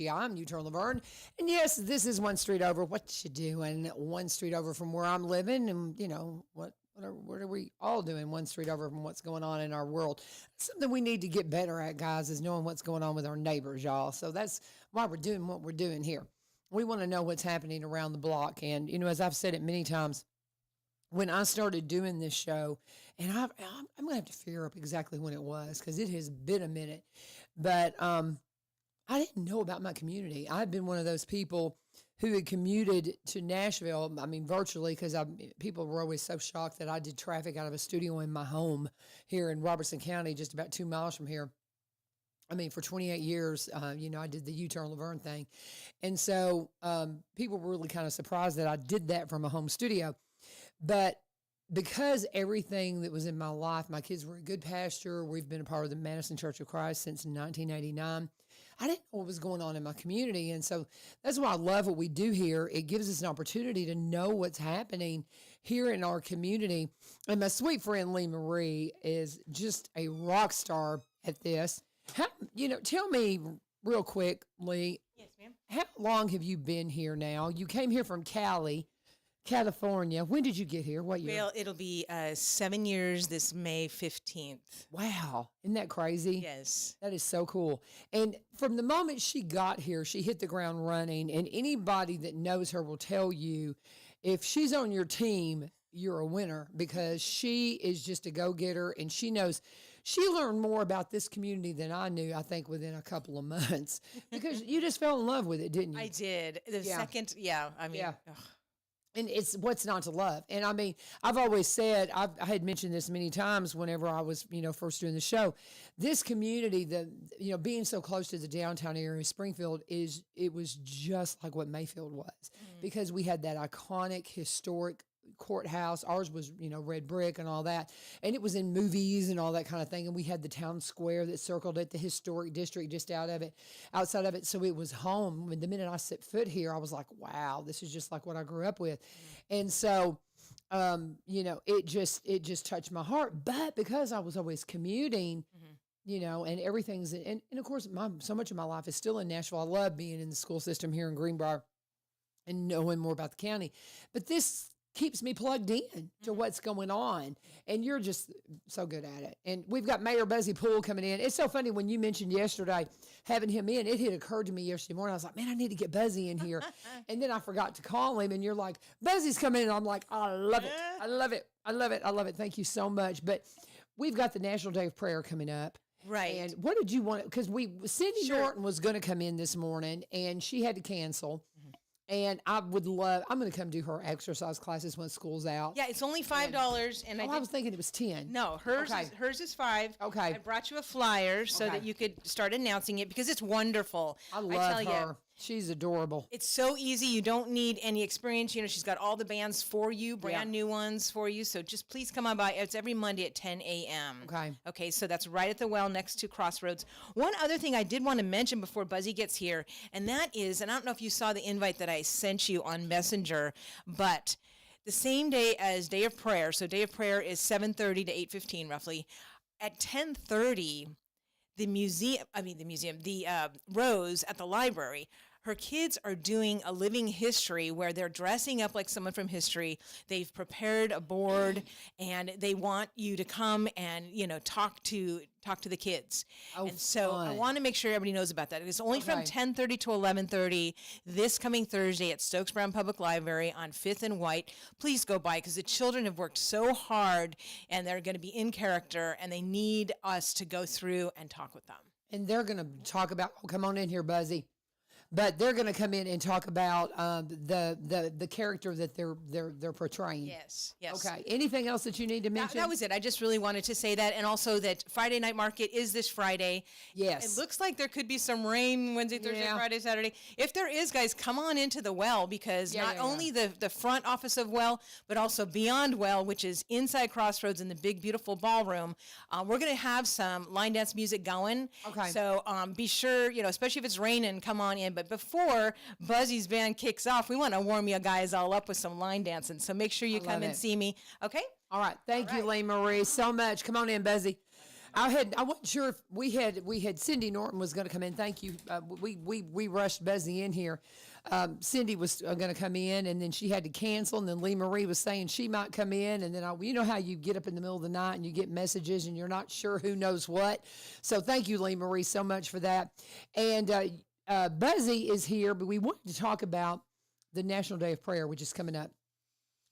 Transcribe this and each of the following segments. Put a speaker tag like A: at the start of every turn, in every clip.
A: WHEI. I'm U-Turn LaVern. And yes, this is one street over. What you doing? One street over from where I'm living. And, you know, what are we all doing one street over from what's going on in our world? Something we need to get better at, guys, is knowing what's going on with our neighbors, y'all. So that's why we're doing what we're doing here. We want to know what's happening around the block. And, you know, as I've said it many times, when I started doing this show, and I'm going to have to figure up exactly when it was because it has been a minute, but I didn't know about my community. I've been one of those people who had commuted to Nashville, I mean, virtually, because people were always so shocked that I did traffic out of a studio in my home here in Robertson County, just about 2 miles from here. I mean, for 28 years, you know, I did the U-Turn LaVern thing. And so people were really kind of surprised that I did that from a home studio. But because everything that was in my life, my kids were in good pasture. We've been a part of the Madison Church of Christ since 1989. I didn't know what was going on in my community. And so that's why I love what we do here. It gives us an opportunity to know what's happening here in our community. And my sweet friend Lee Marie is just a rock star at this. Tell me real quick, Lee.
B: Yes, ma'am.
A: How long have you been here now? You came here from California. When did you get here? What year?
B: Well, it'll be 7 years this May 15th.
A: Wow. Isn't that crazy?
B: Yes.
A: That is so cool. And from the moment she got here, she hit the ground running. And anybody that knows her will tell you, if she's on your team, you're a winner, because she is just a go-getter, and she learned more about this community than I knew, I think, within a couple of months, because you just fell in love with it, didn't you?
B: I did.
A: And it's what's not to love. And I mean, I've always said, I had mentioned this many times whenever I was, first doing the show, this community, being so close to the downtown area, Springfield, it was just like what Mayfield was, because we had that iconic, historic courthouse. Ours was, red brick and all that. And it was in movies and all that kind of thing. And we had the town square that circled it, the historic district just outside of it. So it was home. And the minute I set foot here, I was like, wow, this is just like what I grew up with. And so, it just touched my heart. But because I was always commuting, and everything's, and of course, so much of my life is still in Nashville. I love being in the school system here in Greenbrier and knowing more about the county. But this keeps me plugged in to what's going on. And you're just so good at it. And we've got Mayor Buzzy Poole coming in. It's so funny when you mentioned yesterday having him in, it had occurred to me yesterday morning. I was like, man, I need to get Buzzy in here. And then I forgot to call him, and you're like, Buzzy's coming in. And I'm like, I love it. I love it. I love it. I love it. Thank you so much. But we've got the National Day of Prayer coming up.
B: Right.
A: And what did you want? Because Cindy Norton was going to come in this morning, and she had to cancel. And I'm going to come do her exercise classes when school's out.
B: Yeah, it's only $5. And
A: I was thinking it was 10.
B: No, hers is $5.
A: Okay.
B: I brought you a flyer so that you could start announcing it, because it's wonderful.
A: I love her. She's adorable.
B: It's so easy. You don't need any experience. She's got all the bands for you, brand new ones for you. So just please come on by. It's every Monday at 10 a.m. Okay, so that's right at the well next to Crossroads. One other thing I did want to mention before Buzzy gets here, and that is, and I don't know if you saw the invite that I sent you on Messenger, but the same day as Day of Prayer, so Day of Prayer is 7:30 to 8:15 roughly, at 10:30, the Rose at the library, her kids are doing a living history where they're dressing up like someone from history. They've prepared a board, and they want you to come and, talk to the kids.
A: Oh,
B: and so
A: fun.
B: I want to make sure everybody knows about that. It's only from 10:30 to 11:30 this coming Thursday at Stokes Brown Public Library on 5th and White. Please go by, because the children have worked so hard, and they're going to be in character, and they need us to go through and talk with them.
A: And they're going to talk about, come on in here, Buzzy. But they're going to come in and talk about the character that they're portraying.
B: Yes.
A: Okay. Anything else that you need to mention?
B: That was it. I just really wanted to say that, and also that Friday Night Market is this Friday.
A: Yes.
B: It looks like there could be some rain Wednesday, Thursday, Friday, Saturday. If there is, guys, come on into the Well, because not only the front office of Well, but also beyond Well, which is inside Crossroads in the big, beautiful ballroom. We're going to have some line dance music going.
A: Okay.
B: So be sure, especially if it's raining, come on in. But before Buzzy's band kicks off, we want to warm you guys all up with some line dancing. So make sure you come and see me. Okay?
A: All right. Thank you, Lee Marie, so much. Come on in, Buzzy. I wasn't sure if we had Cindy Norton was going to come in. Thank you. We rushed Buzzy in here. Cindy was going to come in, and then she had to cancel. And then Lee Marie was saying she might come in, and then you know how you get up in the middle of the night and you get messages and you're not sure who knows what. So thank you, Lee Marie, so much for that. And Buzzy is here, but we wanted to talk about the National Day of Prayer, which is coming up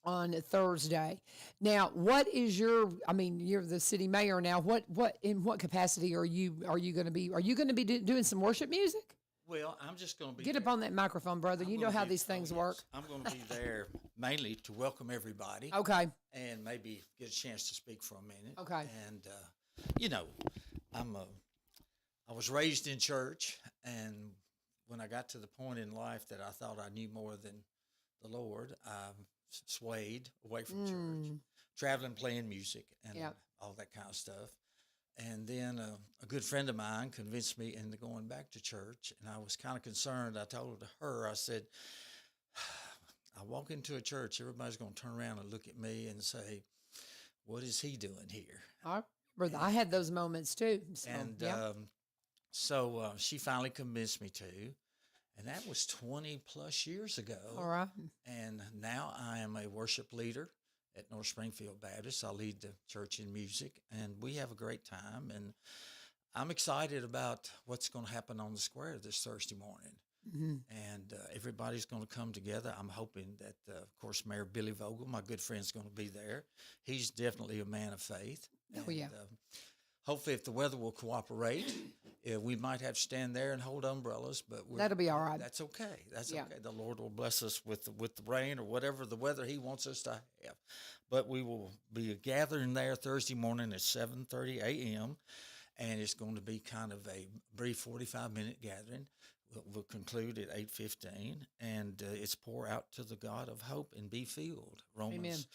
A: on Thursday. Now, what is you're the city mayor now. In what capacity are you going to be? Are you going to be doing some worship music?
C: Well, I'm just going to be
A: Get up on that microphone, brother. You know how these things work.
C: I'm going to be there mainly to welcome everybody.
A: Okay.
C: And maybe get a chance to speak for a minute.
A: Okay.
C: And I was raised in church, and when I got to the point in life that I thought I knew more than the Lord, I swayed away from church, traveling, playing music, and all that kind of stuff. And then a good friend of mine convinced me into going back to church, and I was kind of concerned. I told her, I said, I walk into a church, everybody's going to turn around and look at me and say, what is he doing here?
A: I had those moments too.
C: So, she finally convinced me to. And that was 20 plus years ago.
A: All right.
C: And now I am a worship leader at North Springfield Baptist. I lead the church in music, and we have a great time. And I'm excited about what's going to happen on the square this Thursday morning. Mm-hmm. And everybody's going to come together. I'm hoping that, of course, Mayor Billy Vogel, my good friend, is going to be there. He's definitely a man of faith.
A: Oh, yeah.
C: Hopefully, if the weather will cooperate, we might have to stand there and hold umbrellas, but
A: that'll be all right.
C: That's okay. Okay. The Lord will bless us with the rain or whatever the weather He wants us to have. But we will be gathering there Thursday morning at 7:30 a.m., and it's going to be kind of a brief 45-minute gathering. We'll conclude at 8:15, and it's pour out to the God of hope and be filled. Romans Amen.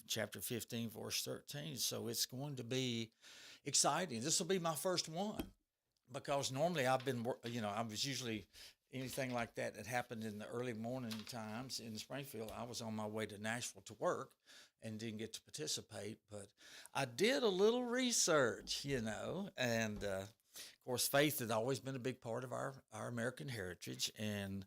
C: Chapter 15, verse 13. So it's going to be exciting. This will be my first one, because normally I was usually anything like that happened in the early morning times in Springfield. I was on my way to Nashville to work and didn't get to participate, but I did a little research, and of course, faith has always been a big part of our American heritage, and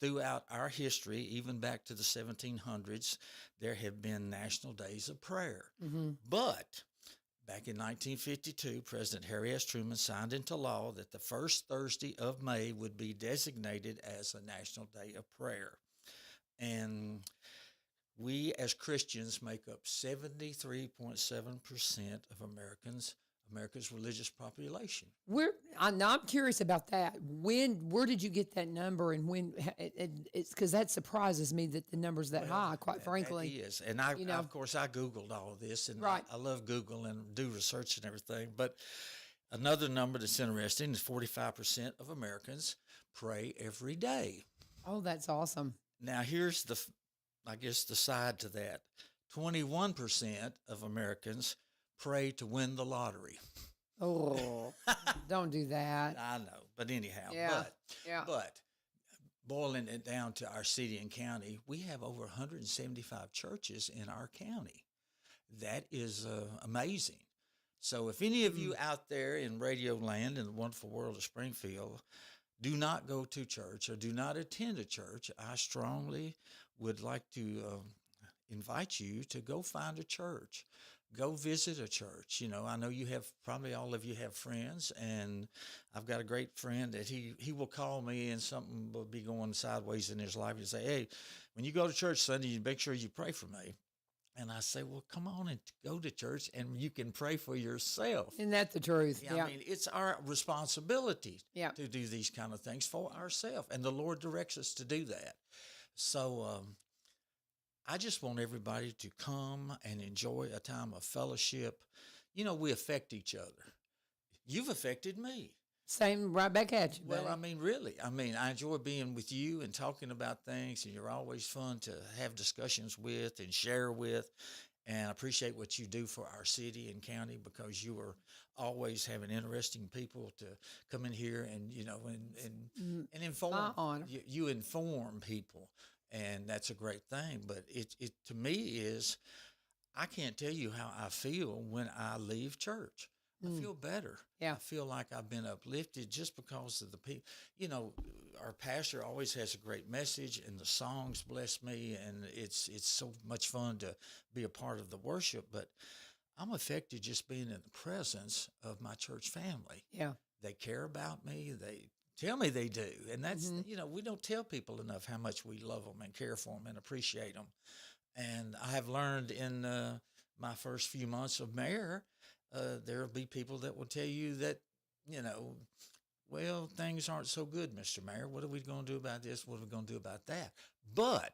C: throughout our history, even back to the 1700s, there have been national days of prayer. Mm-hmm. But back in 1952, President Harry S. Truman signed into law that the first Thursday of May would be designated as a National Day of Prayer. And we as Christians make up 73.7% of America's religious population.
A: I'm curious about that. Where did you get that number, and when? It's because that surprises me that the number's that high. Quite frankly,
C: it is. And I of course, I Googled all of this, and
A: right.
C: I love Google and do research and everything. But another number that's interesting is 45% of Americans pray every day.
A: Oh, that's awesome.
C: Now here's the side to that: 21% of Americans pray to win the lottery.
A: Oh, don't do that.
C: I know, but anyhow, but boiling it down to our city and county, we have over 175 churches in our county. That is amazing. So if any of you out there in radio land in the wonderful world of Springfield do not go to church or do not attend a church, I strongly would like to invite you to go find a church. Go visit a church. I know probably all of you have friends, and I've got a great friend that he will call me and something will be going sideways in his life and say, hey, when you go to church Sunday, you make sure you pray for me. And I say, well, come on and go to church and you can pray for yourself.
A: Isn't that the truth?
C: Yeah. I mean, it's our responsibility
A: to
C: do these kind of things for ourselves, and the Lord directs us to do that. So, I just want everybody to come and enjoy a time of fellowship. We affect each other. You've affected me.
A: Same, right back at you.
C: Well,
A: buddy.
C: Really. I enjoy being with you and talking about things, and you're always fun to have discussions with and share with. And I appreciate what you do for our city and county, because you are always having interesting people to come in here and, and inform.
A: My honor.
C: You inform people. And that's a great thing, but it to me is, I can't tell you how I feel when I leave church. I feel better.
A: Yeah.
C: I feel like I've been uplifted just because of the people. You know, our pastor always has a great message, and the songs bless me, and it's so much fun to be a part of the worship. But I'm affected just being in the presence of my church family.
A: Yeah.
C: They care about me. They tell me they do. And that's, you know, we don't tell people enough how much we love them and care for them and appreciate them. And I have learned in my first few months of mayor, there will be people that will tell you that, you know, well, things aren't so good, Mr. Mayor. What are we going to do about this? What are we going to do about that? But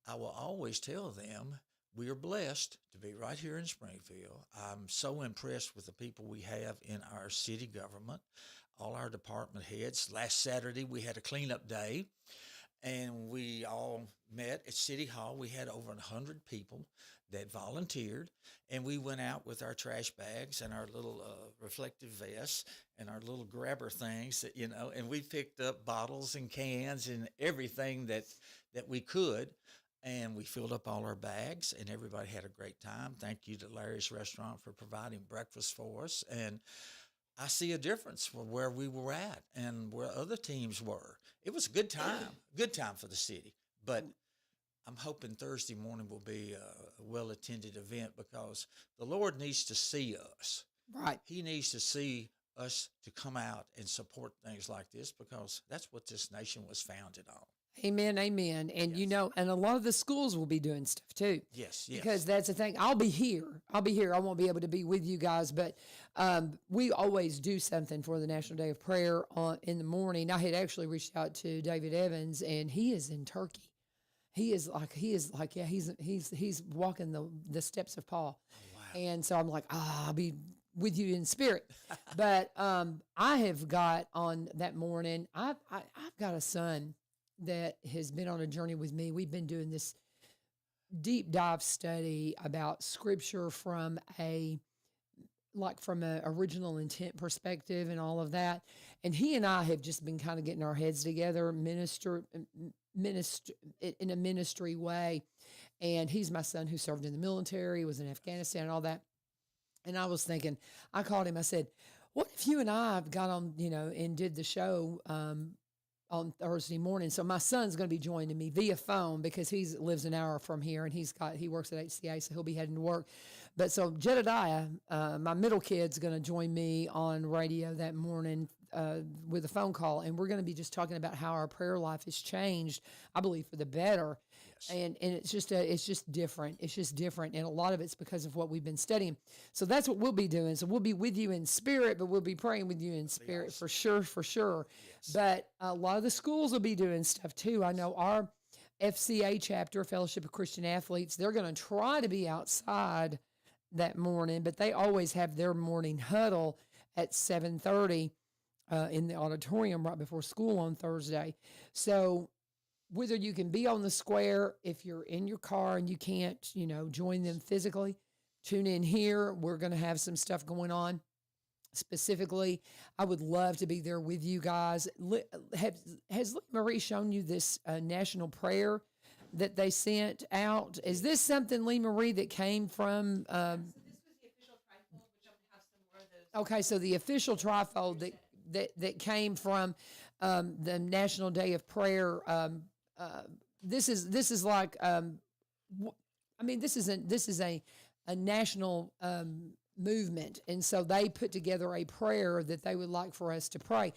C: I will always tell them we are blessed to be right here in Springfield. I'm so impressed with the people we have in our city government, all our department heads. Last Saturday, we had a cleanup day, and we all met at City Hall. We had over 100 people that volunteered, and we went out with our trash bags and our little reflective vests and our little grabber things that, you know, and we picked up bottles and cans and everything that we could. And we filled up all our bags, and everybody had a great time. Thank you to Larry's Restaurant for providing breakfast for us. And I see a difference from where we were at and where other teams were. It was a good time for the city. But I'm hoping Thursday morning will be a well-attended event because the Lord needs to see us.
A: Right.
C: He needs to see us to come out and support things like this because that's what this nation was founded on.
A: Amen, amen. And, you know, and a lot of the schools will be doing stuff too.
C: Yes.
A: Because that's the thing. I'll be here. I won't be able to be with you guys, but we always do something for the National Day of Prayer in the morning. I had actually reached out to David Evans, and he is in Turkey. He's walking the steps of Paul.
C: Oh, wow.
A: And so I'm like, I'll be with you in spirit. But I have got on that morning, I've got a son that has been on a journey with me. We've been doing this deep dive study about scripture from a original intent perspective and all of that. And he and I have just been kind of getting our heads together, minister in a ministry way. And he's my son who served in the military, was in Afghanistan and all that. And I was thinking, I called him, I said, what if you and I got on, you know, and did the show, on Thursday morning. So my son's going to be joining me via phone because he lives an hour from here and he works at HCA, so he'll be heading to work. But so Jedediah, my middle kid's going to join me on radio that morning with a phone call, and we're going to be just talking about how our prayer life has changed, I believe, for the better. Yes. And it's just different. It's just different, and a lot of it's because of what we've been studying. So that's what we'll be doing. So we'll be with you in spirit, but we'll be praying with you in spirit for sure. Yes. But a lot of the schools will be doing stuff too. I know our FCA chapter, Fellowship of Christian Athletes, they're going to try to be outside that morning, but they always have their morning huddle at 7:30 in the auditorium right before school on Thursday. So whether you can be on the square, if you're in your car and you can't, you know, join them physically, tune in here. We're going to have some stuff going on. Specifically, I would love to be there with you guys. Has Lee-Marie shown you this national prayer that they sent out? Is this something, Lee-Marie, that came from? So this was the official trifold, which I'm going to have some more of those. Okay, so the official trifold that came from the National Day of Prayer. This is like, this is a national movement, and so they put together a prayer that they would like for us to pray.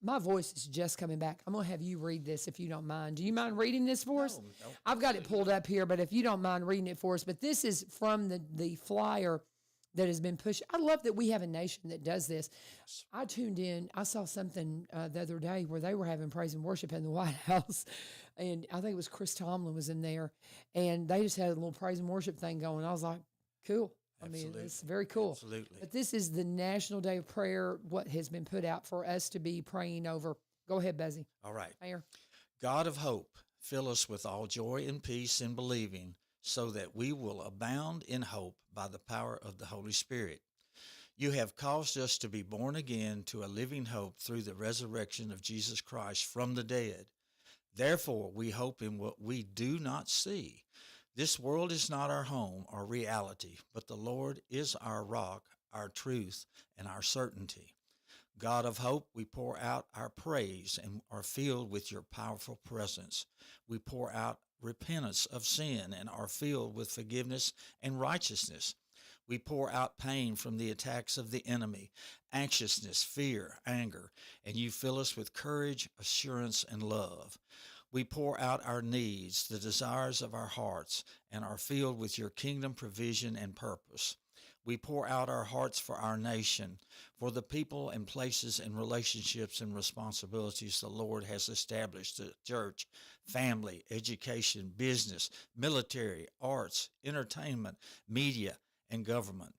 A: My voice is just coming back. I'm going to have you read this if you don't mind. Do you mind reading this for us?
C: No,
A: I've got it pulled up here, but if you don't mind reading it for us. But this is from the flyer that has been pushed. I love that we have a nation that does this. Yes. I tuned in. I saw something the other day where they were having praise and worship in the White House, and I think it was Chris Tomlin was in there, and they just had a little praise and worship thing going. I was like, cool.
C: Absolutely.
A: It's very cool.
C: Absolutely.
A: But this is the National Day of Prayer, what has been put out for us to be praying over. Go ahead, Buzzy.
C: All right.
A: Mayor.
C: God of hope, fill us with all joy and peace in believing, so that we will abound in hope by the power of the Holy Spirit. You have caused us to be born again to a living hope through the resurrection of Jesus Christ from the dead. Therefore, we hope in what we do not see. This world is not our home or reality, but the Lord is our rock, our truth, and our certainty. God of hope, we pour out our praise and are filled with your powerful presence. We pour out repentance of sin and are filled with forgiveness and righteousness. We pour out pain from the attacks of the enemy, anxiousness, fear, anger, and you fill us with courage, assurance, and love. We pour out our needs, the desires of our hearts, and are filled with your kingdom provision and purpose. We pour out our hearts for our nation, for the people and places and relationships and responsibilities the Lord has established, the church, family, education, business, military, arts, entertainment, media, and government.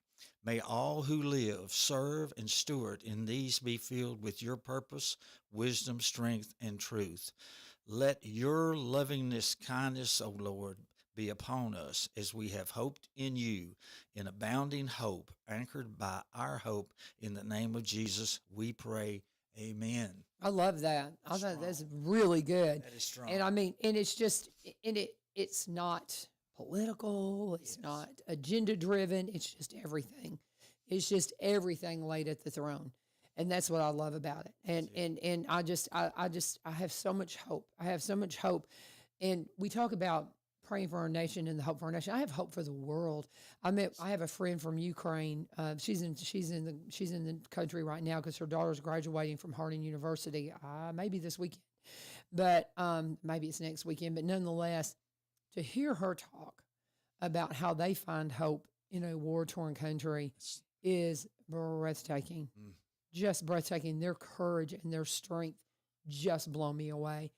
C: May all who live, serve, and steward in these be filled with your purpose, wisdom, strength, and truth. Let your lovingness, kindness, O Lord, be upon us as we have hoped in you, in abounding hope, anchored by our hope. In the name of Jesus, we pray. Amen.
A: I love that. I thought that's really good.
C: That is strong.
A: And I mean, and it's just, it's not political. It's not agenda driven. It's just everything. It's just everything laid at the throne. And that's what I love about it. And I have so much hope. I have so much hope. And we talk about praying for our nation and the hope for our nation. I have hope for the world. I have a friend from Ukraine. She's in the country right now because her daughter's graduating from Harding University. Maybe this weekend, but maybe it's next weekend. But nonetheless, to hear her talk about how they find hope in a war-torn country is breathtaking. Just breathtaking. Their courage and their strength just blow me away.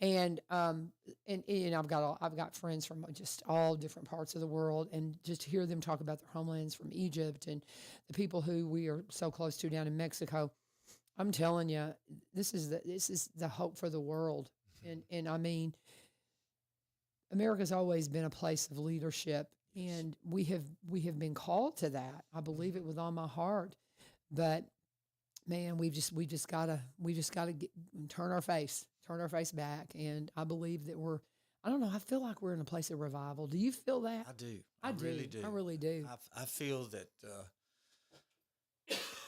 A: And I've got friends from just all different parts of the world, and just to hear them talk about their homelands from Egypt and the people who we are so close to down in Mexico. I'm telling you, this is the hope for the world. And I mean, America's always been a place of leadership, and we have been called to that. I believe it with all my heart. But man, we just gotta turn our face back. And I believe that I feel like we're in a place of revival. Do you feel that?
C: I do.
A: I really do. I really do.
C: I feel that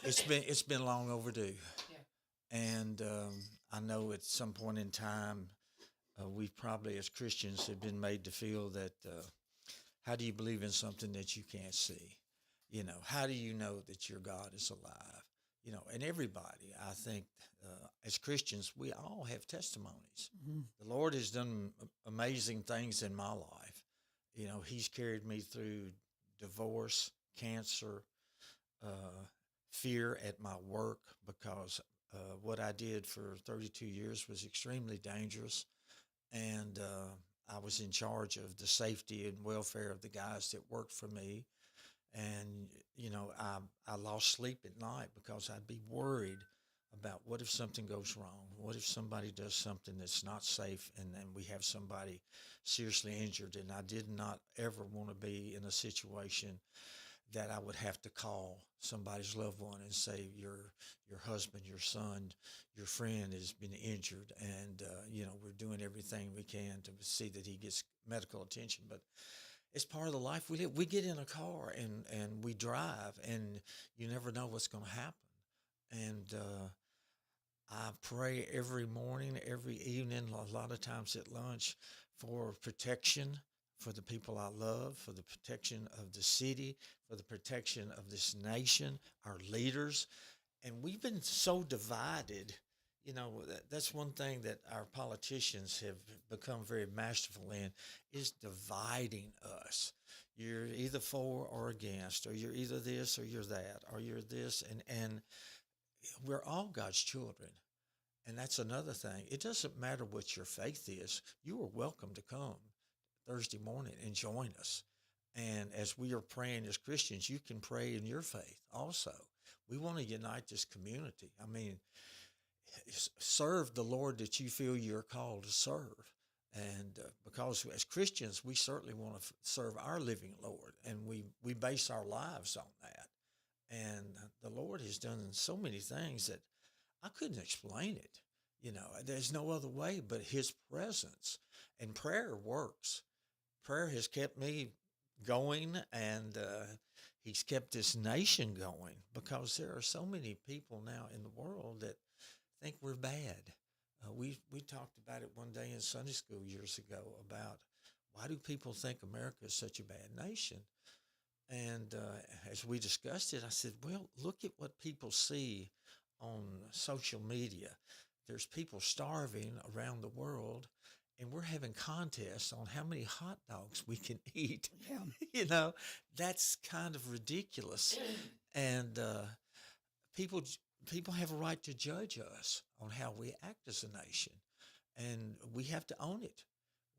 C: it's been long overdue. Yeah. And I know at some point in time, we probably as Christians have been made to feel that how do you believe in something that you can't see? You know, how do you know that your God is alive? You know, and everybody, I think, as Christians, we all have testimonies. Mm-hmm. The Lord has done amazing things in my life. You know, he's carried me through divorce, cancer, fear at my work, because what I did for 32 years was extremely dangerous. And I was in charge of the safety and welfare of the guys that worked for me. And, you know, I lost sleep at night because I'd be worried about what if something goes wrong? What if somebody does something that's not safe and then we have somebody seriously injured? And I did not ever want to be in a situation that I would have to call somebody's loved one and say, your husband, your son, your friend has been injured, and, you know, we're doing everything we can to see that he gets medical attention. But it's part of the life we live. We get in a car and we drive, and you never know what's going to happen. And I pray every morning, every evening, a lot of times at lunch, for protection for the people I love, for the protection of the city, for the protection of this nation, our leaders. And we've been so divided. You know, that's one thing that our politicians have become very masterful in, is dividing us. You're either for or against, or you're either this or you're that, or you're this. And we're all God's children. And that's another thing. It doesn't matter what your faith is. You are welcome to come Thursday morning and join us. And as we are praying as Christians, you can pray in your faith also. We want to unite this community. I mean, serve the Lord that you feel you're called to serve. And because as Christians, we certainly want to serve our living Lord, and we base our lives on that. And the Lord has done so many things that I couldn't explain it. You know, there's no other way but his presence. And prayer works. Prayer has kept me going, and He's kept this nation going, because there are so many people now in the world that think we're bad. We talked about it one day in Sunday school years ago about why do people think America is such a bad nation? And as we discussed it, I said, well, look at what people see on social media. There's people starving around the world, and we're having contests on how many hot dogs we can eat.
A: Yeah.
C: That's kind of ridiculous. And people have a right to judge us on how we act as a nation, and we have to own it.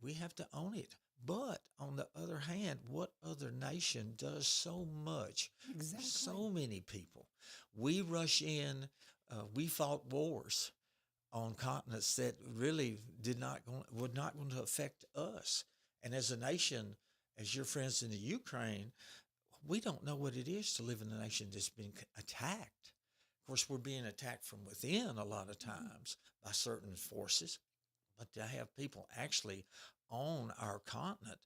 C: We have to own it. But on the other hand, what other nation does so much for so many people? We rush in. We fought wars on continents that really were not going to affect us. And as a nation, as your friends in the Ukraine, we don't know what it is to live in a nation that's been attacked. Of course, we're being attacked from within a lot of times by certain forces, but to have people actually on our continent,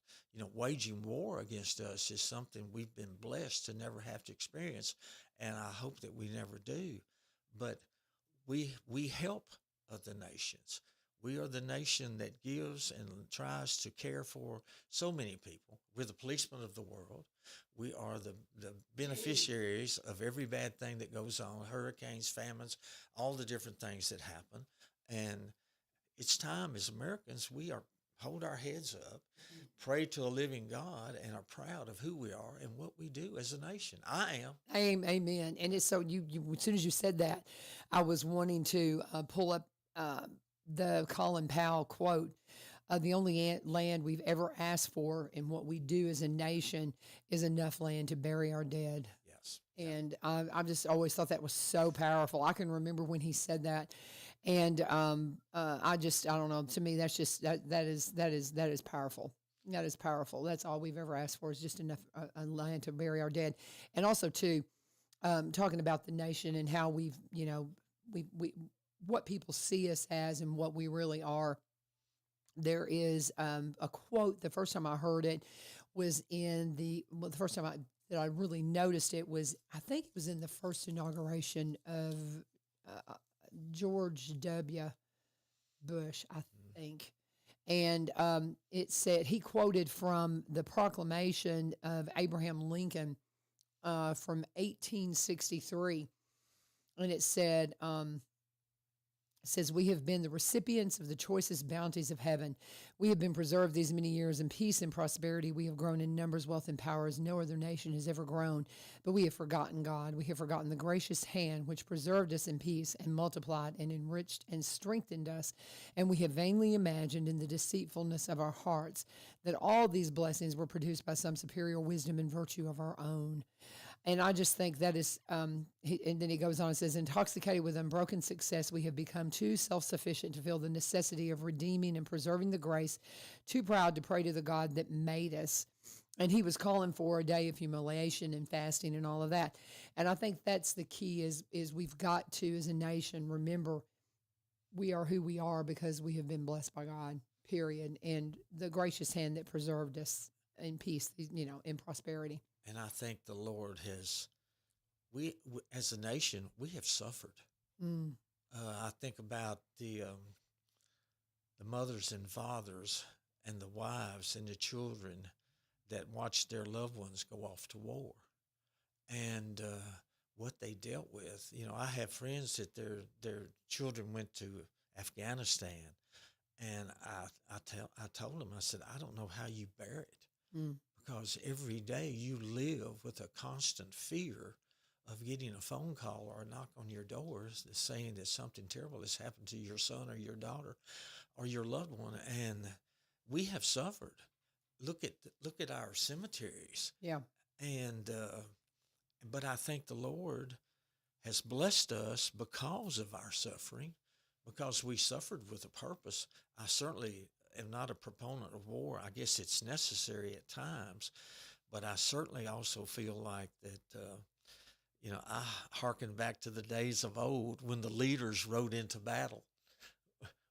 C: waging war against us is something we've been blessed to never have to experience, and I hope that we never do. But we help other nations. We are the nation that gives and tries to care for so many people. We're the policemen of the world. We are the beneficiaries of every bad thing that goes on, hurricanes, famines, all the different things that happen. And it's time as Americans, we hold our heads up, pray to a living God, and are proud of who we are and what we do as a nation. I am.
A: Amen. And it's so you as soon as you said that, I was wanting to pull up the Colin Powell quote. The only land we've ever asked for and what we do as a nation is enough land to bury our dead.
C: Yes.
A: And I've just always thought that was so powerful. I can remember when he said that. And I don't know. To me, that's just that is powerful. That is powerful. That's all we've ever asked for is just enough land to bury our dead. And also too, talking about the nation and how we what people see us as and what we really are. There is a quote. The first time I heard it was the first time that I really noticed it was, I think it was in the first inauguration of George W. Bush, I think. And it said, he quoted from the proclamation of Abraham Lincoln from 1863. And it said, says, we have been the recipients of the choicest bounties of heaven. We have been preserved these many years in peace and prosperity. We have grown in numbers, wealth, and power as no other nation has ever grown. But we have forgotten God. We have forgotten the gracious hand which preserved us in peace and multiplied and enriched and strengthened us. And we have vainly imagined in the deceitfulness of our hearts that all these blessings were produced by some superior wisdom and virtue of our own. And I just think that is, and then he goes on and says, intoxicated with unbroken success, we have become too self-sufficient to feel the necessity of redeeming and preserving the grace, too proud to pray to the God that made us. And he was calling for a day of humiliation and fasting and all of that. And I think that's the key is we've got to, as a nation, remember we are who we are because we have been blessed by God, period. And the gracious hand that preserved us in peace, in prosperity.
C: And I think the Lord we as a nation, we have suffered. I think about the mothers and fathers and the wives and the children that watched their loved ones go off to war, and what they dealt with. I have friends that their children went to Afghanistan, and I told them, I said, I don't know how you bear it. Because every day you live with a constant fear of getting a phone call or a knock on your doors that's saying that something terrible has happened to your son or your daughter or your loved one. And we have suffered. Look at our cemeteries.
A: Yeah.
C: And but I think the Lord has blessed us because of our suffering, because we suffered with a purpose. I certainly am not a proponent of war. I guess it's necessary at times, but I certainly also feel like that, I hearken back to the days of old when the leaders rode into battle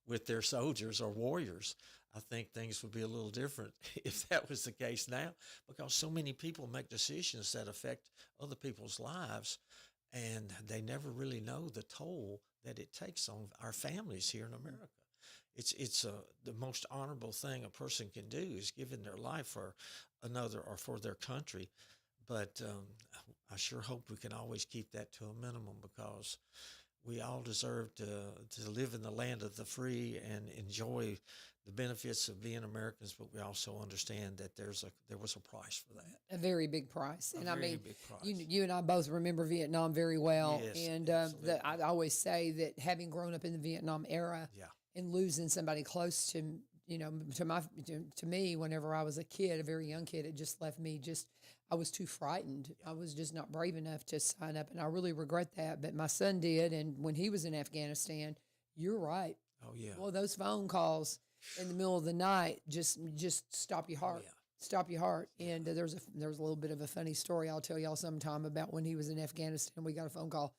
C: with their soldiers or warriors. I think things would be a little different if that was the case now, because so many people make decisions that affect other people's lives, and they never really know the toll that it takes on our families here in America. It's the most honorable thing a person can do is giving their life for another or for their country. But I sure hope we can always keep that to a minimum, because we all deserve to live in the land of the free and enjoy the benefits of being Americans, but we also understand that there was a price for that.
A: A very big price. And I mean,
C: Big price.
A: you and I both remember Vietnam very well.
C: Yes,
A: and I always say that having grown up in the Vietnam era and losing somebody close to, to me, whenever I was a kid, a very young kid, it just left me I was too frightened. I was just not brave enough to sign up. And I really regret that. But my son did. And when he was in Afghanistan, you're right.
C: Oh, yeah.
A: Well, those phone calls in the middle of the night just stop your heart. Stop your heart. And there's a little bit of a funny story I'll tell y'all sometime about when he was in Afghanistan. We got a phone call,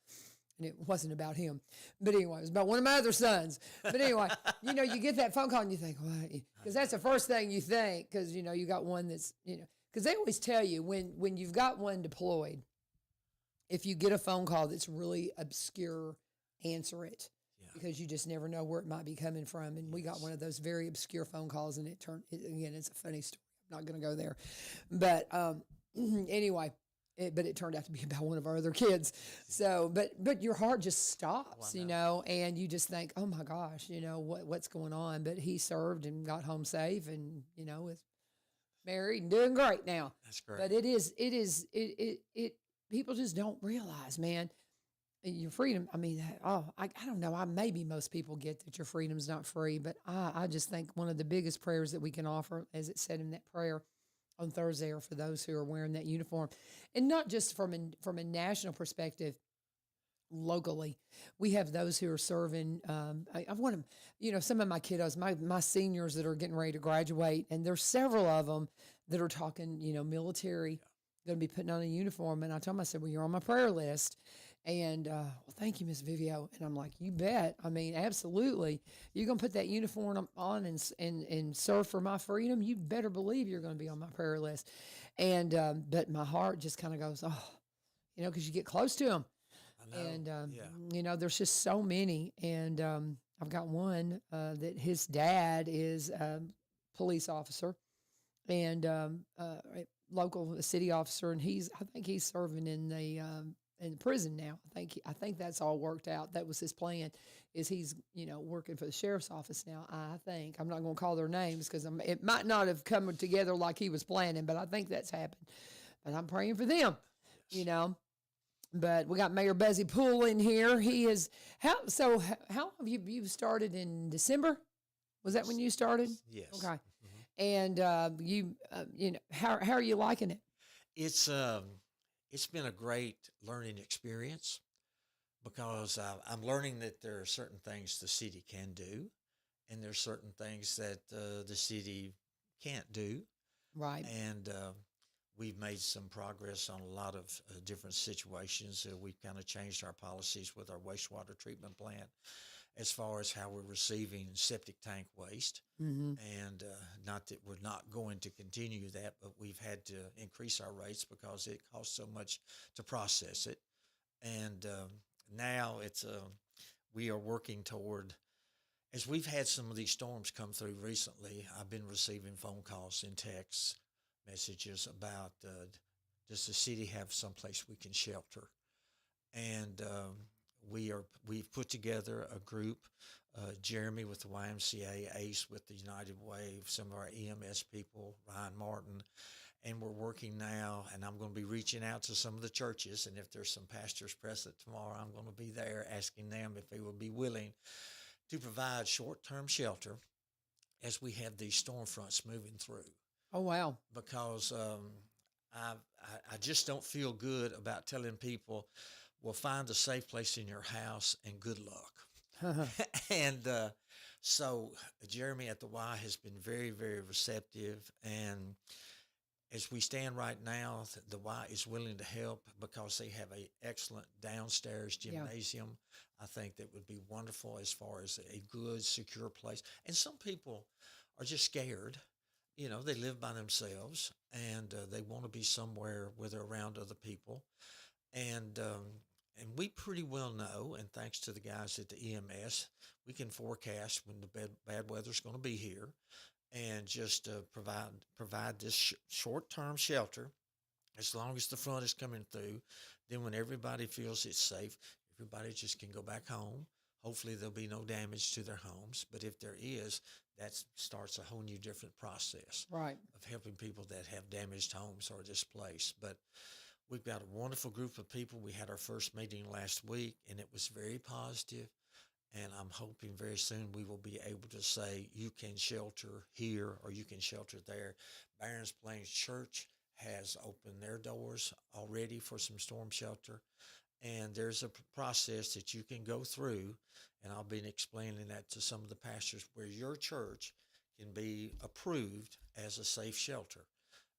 A: and it wasn't about him. But anyway, it was about one of my other sons. But anyway, you get that phone call and you think, well, because that's the first thing you think, because, you got one that's, because they always tell you when you've got one deployed, if you get a phone call that's really obscure, answer it. Because you just never know where it might be coming from. And we got one of those very obscure phone calls, and again, it's a funny story. I'm not going to go there. But anyway, it turned out to be about one of our other kids. So, but your heart just stops, and you just think, oh my gosh, what's going on? But he served and got home safe, and, is married and doing great now.
C: That's great.
A: But it people just don't realize, man, your freedom. I mean, I don't know. Maybe most people get that your freedom's not free, but I just think one of the biggest prayers that we can offer, as it said in that prayer on Thursday, are for those who are wearing that uniform, and not just from a national perspective. Locally, we have those who are serving. I want them, some of my kiddos, my seniors that are getting ready to graduate, and there's several of them that are talking, military, going to be putting on a uniform. And I told them, I said, well, you're on my prayer list. And, well, thank you, Miss Vivio. And I'm like, you bet. I mean, absolutely. You're going to put that uniform on and serve for my freedom. You better believe you're going to be on my prayer list. And, but my heart just kind of goes, because you get close to them. And, there's just so many. And I've got one that his dad is a police officer and local city officer. And I think he's serving in prison now. I think that's all worked out. That was his plan, is he's, working for the sheriff's office now. I think. I'm not going to call their names because it might not have come together like he was planning, but I think that's happened. But I'm praying for them, But we got Mayor Buzzy Poole in here. He is how have you started in December? Was that when you started?
C: Yes.
A: Okay. And how are you liking it?
C: It's been a great learning experience, because I'm learning that there are certain things the city can do, and there's certain things that the city can't do.
A: Right.
C: And we've made some progress on a lot of different situations. We've kind of changed our policies with our wastewater treatment plant as far as how we're receiving septic tank waste.
A: Mm-hmm.
C: And not that we're not going to continue that, but we've had to increase our rates because it costs so much to process it. And now we are working toward, as we've had some of these storms come through recently, I've been receiving phone calls and texts, messages about does the city have someplace we can shelter? And we've put together a group, Jeremy with the YMCA, Ace with the United Way, some of our EMS people, Ryan Martin, and we're working now, and I'm going to be reaching out to some of the churches, and if there's some pastors present tomorrow, I'm going to be there asking them if they would be willing to provide short-term shelter as we have these storm fronts moving through.
A: Oh, wow.
C: Because I just don't feel good about telling people, well, find a safe place in your house and good luck. And so Jeremy at the Y has been very, very receptive. And as we stand right now, the Y is willing to help because they have an excellent downstairs gymnasium. Yeah. I think that would be wonderful as far as a good, secure place. And some people are just scared. They live by themselves, and they want to be somewhere where they're around other people. And we pretty well know, and thanks to the guys at the EMS, we can forecast when the bad weather's going to be here, and just provide this short-term shelter as long as the front is coming through. Then when everybody feels it's safe, everybody just can go back home. Hopefully there'll be no damage to their homes, but if there is, that starts a whole new different process,
A: right,
C: of helping people that have damaged homes or displaced. But we've got a wonderful group of people. We had our first meeting last week, and it was very positive. And I'm hoping very soon we will be able to say, you can shelter here or you can shelter there. Barons Plains Church has opened their doors already for some storm shelter. And there's a process that you can go through, and I'll be explaining that to some of the pastors, where your church can be approved as a safe shelter.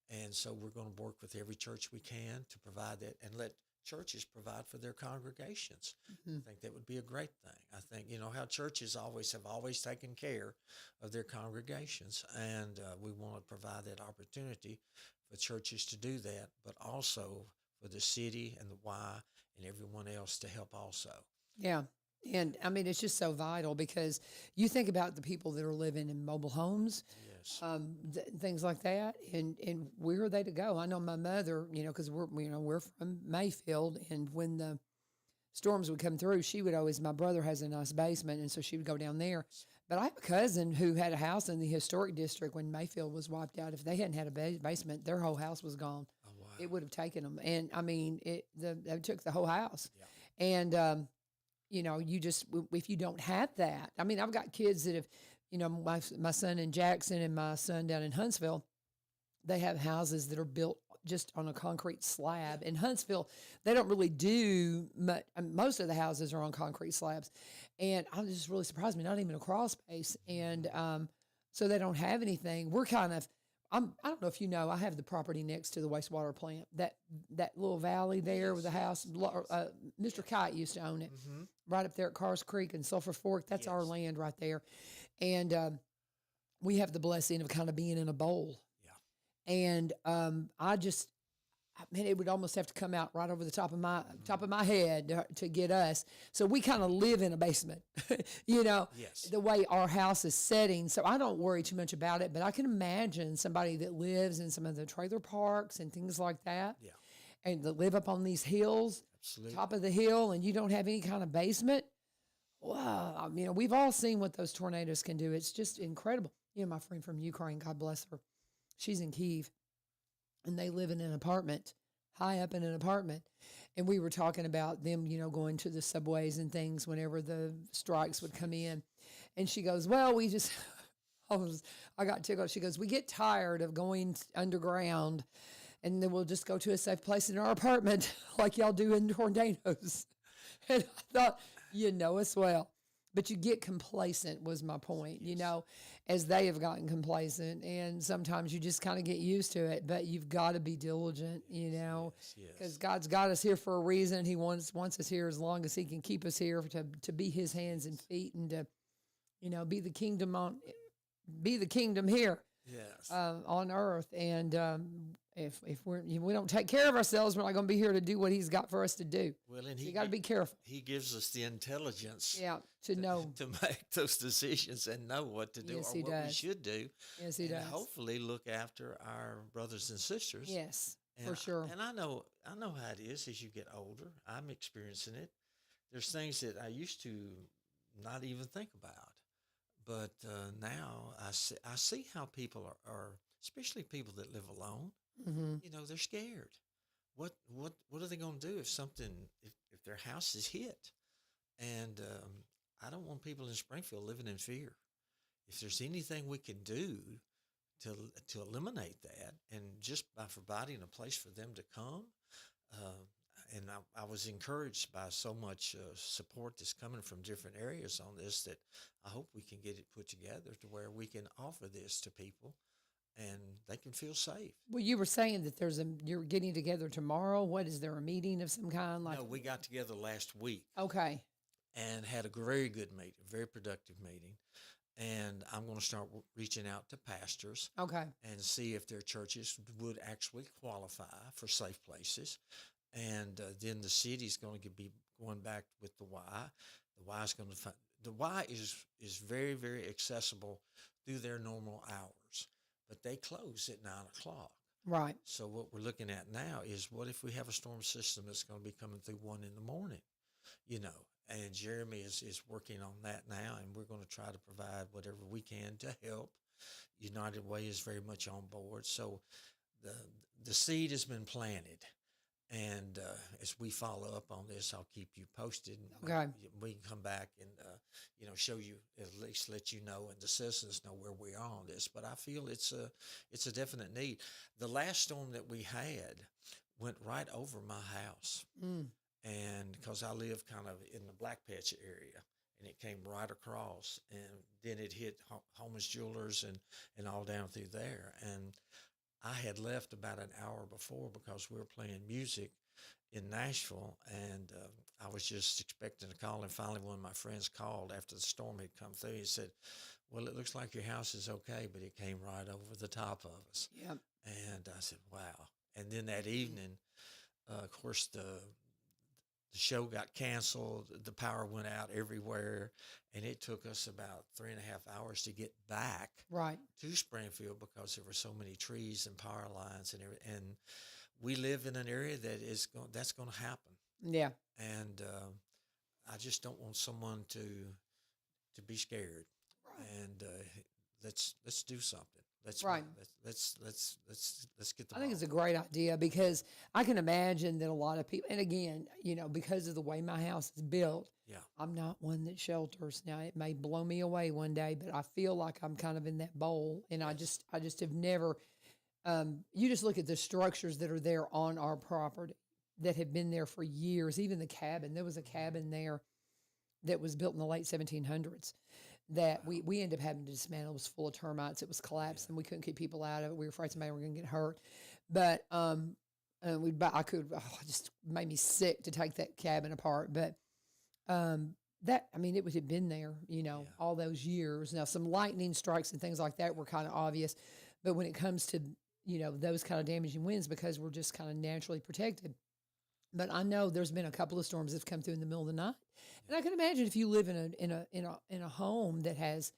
C: And so we're going to work with every church we can to provide that, and let churches provide for their congregations. I think that would be a great thing. I think, how churches have always taken care of their congregations, and we want to provide that opportunity for churches to do that, but also for the city and the Y and everyone else to help also.
A: Yeah. And I mean, it's just so vital, because you think about the people that are living in mobile homes,
C: Yes.
A: Things like that, and where are they to go? I know my mother, because we're from Mayfield, and when the storms would come through, she would always. My brother has a nice basement, and so she would go down there. But I have a cousin who had a house in the historic district when Mayfield was wiped out. If they hadn't had a basement, their whole house was gone.
C: Oh, wow.
A: It would have taken them, and I mean, they took the whole house,
C: Yeah.
A: and. You just, if you don't have that, I mean, I've got kids that have, my son in Jackson and my son down in Huntsville, they have houses that are built just on a concrete slab. In Huntsville, they don't really do much. Most of the houses are on concrete slabs. And I was just really surprised me, not even a crawl space. And so they don't have anything. We're kind of, I don't know if you know, I have the property next to the wastewater plant, that little valley there with the house. Mr. Kite used to own it, right up there at Cars Creek and Sulphur Fork. That's our land right there. And we have the blessing of kind of being in a bowl. Yeah. And it would almost have to come out right over the top of my head to get us. So we kind of live in a basement,
C: Yes.
A: the way our house is setting. So I don't worry too much about it, but I can imagine somebody that lives in some of the trailer parks and things like that.
C: Yeah.
A: And that live up on these hills,
C: Absolutely.
A: top of the hill, and you don't have any kind of basement. Wow. We've all seen what those tornadoes can do. It's just incredible. My friend from Ukraine, God bless her, she's in Kyiv. And they live in an apartment, high up in an apartment. And we were talking about them, going to the subways and things whenever the strikes would come in. And she goes, well, I got tickled. She goes, we get tired of going underground, and then we'll just go to a safe place in our apartment like y'all do in tornadoes. And I thought, us well. But you get complacent was my point, as they have gotten complacent. And sometimes you just kind of get used to it, but you've got to be diligent, because God's got us here for a reason. He wants us here as long as he can keep us here to be his hands and feet, and to, be the kingdom here.
C: Yes.
A: On earth. And if we don't take care of ourselves, we're not going to be here to do what he's got for us to do.
C: Well, and
A: you got to be careful.
C: He gives us the intelligence,
A: to know,
C: to make those decisions and know what to do,
A: Yes,
C: or
A: he
C: what
A: does.
C: we should do.
A: Yes, he
C: and
A: does.
C: hopefully look after our brothers and sisters.
A: Yes,
C: and
A: for sure.
C: And I know how it is as you get older. I'm experiencing it. There's things that I used to not even think about. But now I see how people are, especially people that live alone.
A: Mm-hmm.
C: They're scared. What are they going to do if their house is hit? And I don't want people in Springfield living in fear. If there's anything we can do to eliminate that, and just by providing a place for them to come, and I was encouraged by so much support that's coming from different areas on this, that I hope we can get it put together to where we can offer this to people and they can feel safe.
A: Well, you were saying that you're getting together tomorrow. What, is there a meeting of some kind?
C: No, we got together last week.
A: Okay.
C: And had a very good meeting, very productive meeting. and I'm going to start reaching out to pastors.
A: Okay.
C: And see if their churches would actually qualify for safe places. And then the city's going to be going back with the Y. The Y is going to find, the Y is very, very accessible through their normal hours, but they close at 9:00.
A: Right.
C: So what we're looking at now is, what if we have a storm system that's going to be coming through 1 a.m, and Jeremy is working on that now, and we're going to try to provide whatever we can to help. United Way is very much on board. So the seed has been planted. And as we follow up on this, I'll keep you posted.
A: Okay.
C: We can come back and, show you, at least let you know, and the citizens know where we are on this. But I feel it's a definite need. The last storm that we had went right over my house. And because I live kind of in the Black Patch area, and it came right across, and then it hit Holman's Jewelers and all down through there. And I had left about an hour before because we were playing music in Nashville, and I was just expecting a call. And finally, one of my friends called after the storm had come through. He said, "Well, it looks like your house is okay, but it came right over the top of us."
A: Yep.
C: And I said, "Wow." And then that evening, of course, the show got canceled. The power went out everywhere, and it took us about 3.5 hours to get back
A: Right.
C: to Springfield because there were so many trees and power lines and everything. And we live in an area that's going to happen.
A: Yeah.
C: And I just don't want someone to be scared.
A: Right.
C: And let's do something. Let's get the
A: I think
C: ball.
A: it's a great idea because I can imagine that a lot of people, and again, because of the way my house is built,
C: Yeah.
A: I'm not one that shelters. Now it may blow me away one day, but I feel like I'm kind of in that bowl, and
C: Yes.
A: I just have never. You just look at the structures that are there on our property that have been there for years. Even the cabin, there was a cabin there that was built in the late 1700s that we ended up having to dismantle. It was full of termites. It was collapsed, and we couldn't keep people out of it. We were afraid somebody were going to get hurt. But it just made me sick to take that cabin apart. But it had been there, all those years. Now, some lightning strikes and things like that were kind of obvious. But when it comes to, those kind of damaging winds, because we're just kind of naturally protected. But I know there's been a couple of storms that's come through in the middle of the night, and I can imagine if you live in a home that has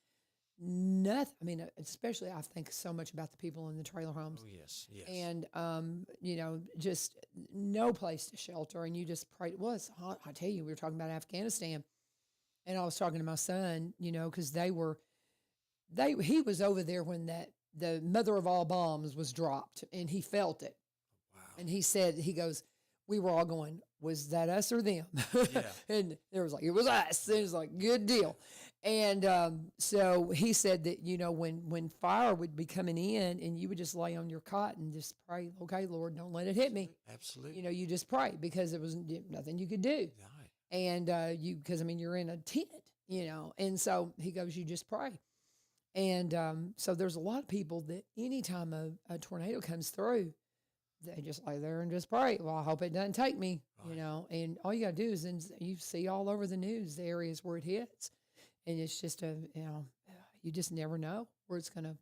A: nothing. I mean, especially I think so much about the people in the trailer homes.
C: Oh, yes, yes.
A: And just no place to shelter, and you just pray. Well, it's hot. I tell you, we were talking about Afghanistan, and I was talking to my son, because he was over there when the mother of all bombs was dropped, and he felt it.
C: Wow.
A: And he goes, we were all going, was that us or them?
C: Yeah.
A: And there was like, it was us. It was like, good deal. And so he said that, when fire would be coming in and you would just lay on your cot and just pray, okay, Lord, don't let it hit me.
C: Absolutely.
A: You just pray because there was nothing you could do.
C: Right.
A: And because you're in a tent, and so he goes, you just pray. And so there's a lot of people that anytime a tornado comes through, they just lay there and just pray. Well, I hope it doesn't take me,
C: Right.
A: And all you got to do is then you see all over the news the areas where it hits, and it's just you just never know where it's gonna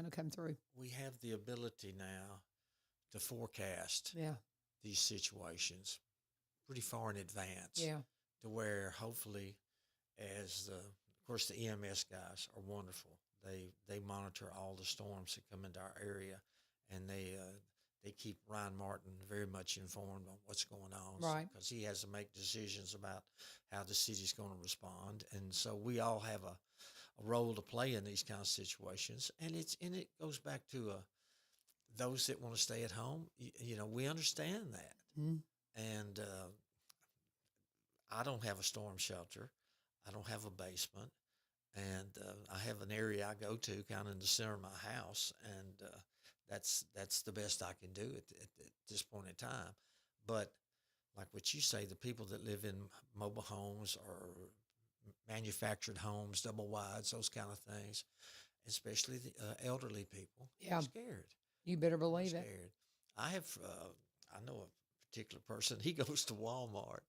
A: come through.
C: We have the ability now to forecast these situations pretty far in advance.
A: Yeah.
C: To where hopefully, of course, the EMS guys are wonderful. They monitor all the storms that come into our area, and they keep Ryan Martin very much informed on what's going on.
A: Right.
C: Because he has to make decisions about how the city's going to respond. And so we all have a role to play in these kind of situations. And it goes back to those that want to stay at home. We understand that.
A: Mm.
C: And I don't have a storm shelter. I don't have a basement. And I have an area I go to kind of in the center of my house. And that's the best I can do at this point in time. But like what you say, the people that live in mobile homes or manufactured homes, double wides, those kind of things, especially the elderly people, are scared.
A: You better believe it.
C: I have, I know a
D: particular person. He goes to Walmart,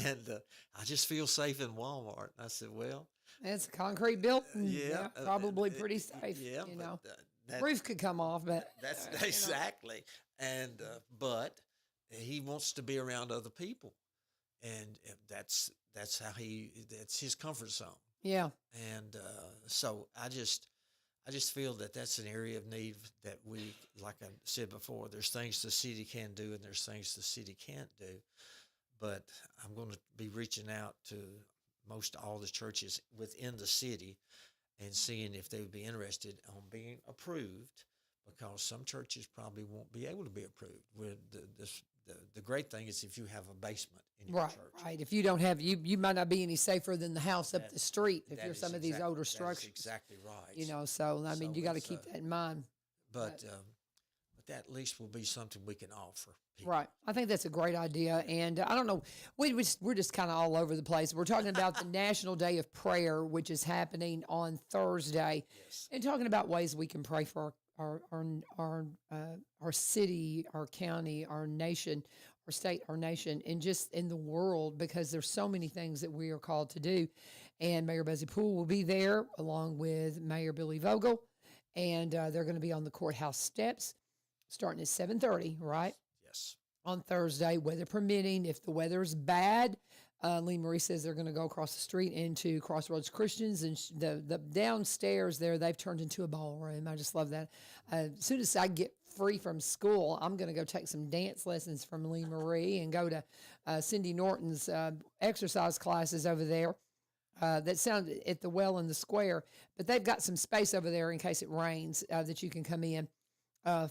D: and I just feel safe in Walmart. And I said, well,
A: it's a concrete building.
D: yeah,
A: Probably pretty safe.
D: yeah,
A: You know,
D: that,
A: roof could come off, but
D: that's
A: you know.
D: exactly. And but he wants to be around other people, and that's that's his comfort zone.
A: Yeah.
D: And so I just feel that that's an area of need that we, like I said before, there's things the city can do and there's things the city can't do. But I'm going to be reaching out to most all the churches within the city and seeing if they would be interested on being approved, because some churches probably won't be able to be approved. The great thing is if you have a basement in your church.
A: Right. If you don't have, you might not be any safer than the house up the street if you're some of these older structures.
D: That's exactly right.
A: You know, so I mean, you got to keep that in mind.
D: But that at least will be something we can offer people.
A: Right. I think that's a great idea. And I don't know, we're just kind of all over the place. We're talking about the National Day of Prayer, which is happening on Thursday, and talking about ways we can pray for our city, our county, our nation, our state, our nation, and just in the world, because there's so many things that we are called to do. And Mayor Buzzy Poole will be there along with Mayor Billy Vogel, and they're going to be on the courthouse steps starting at 7:30, right?
D: Yes.
A: On Thursday, weather permitting. If the weather's bad, Lee Marie says they're going to go across the street into Crossroads Christians, and the downstairs there, they've turned into a ballroom. I just love that. As soon as I get free from school, I'm going to go take some dance lessons from Lee Marie and go to Cindy Norton's exercise classes over there. That sound at the well in the square, but they've got some space over there in case it rains that you can come in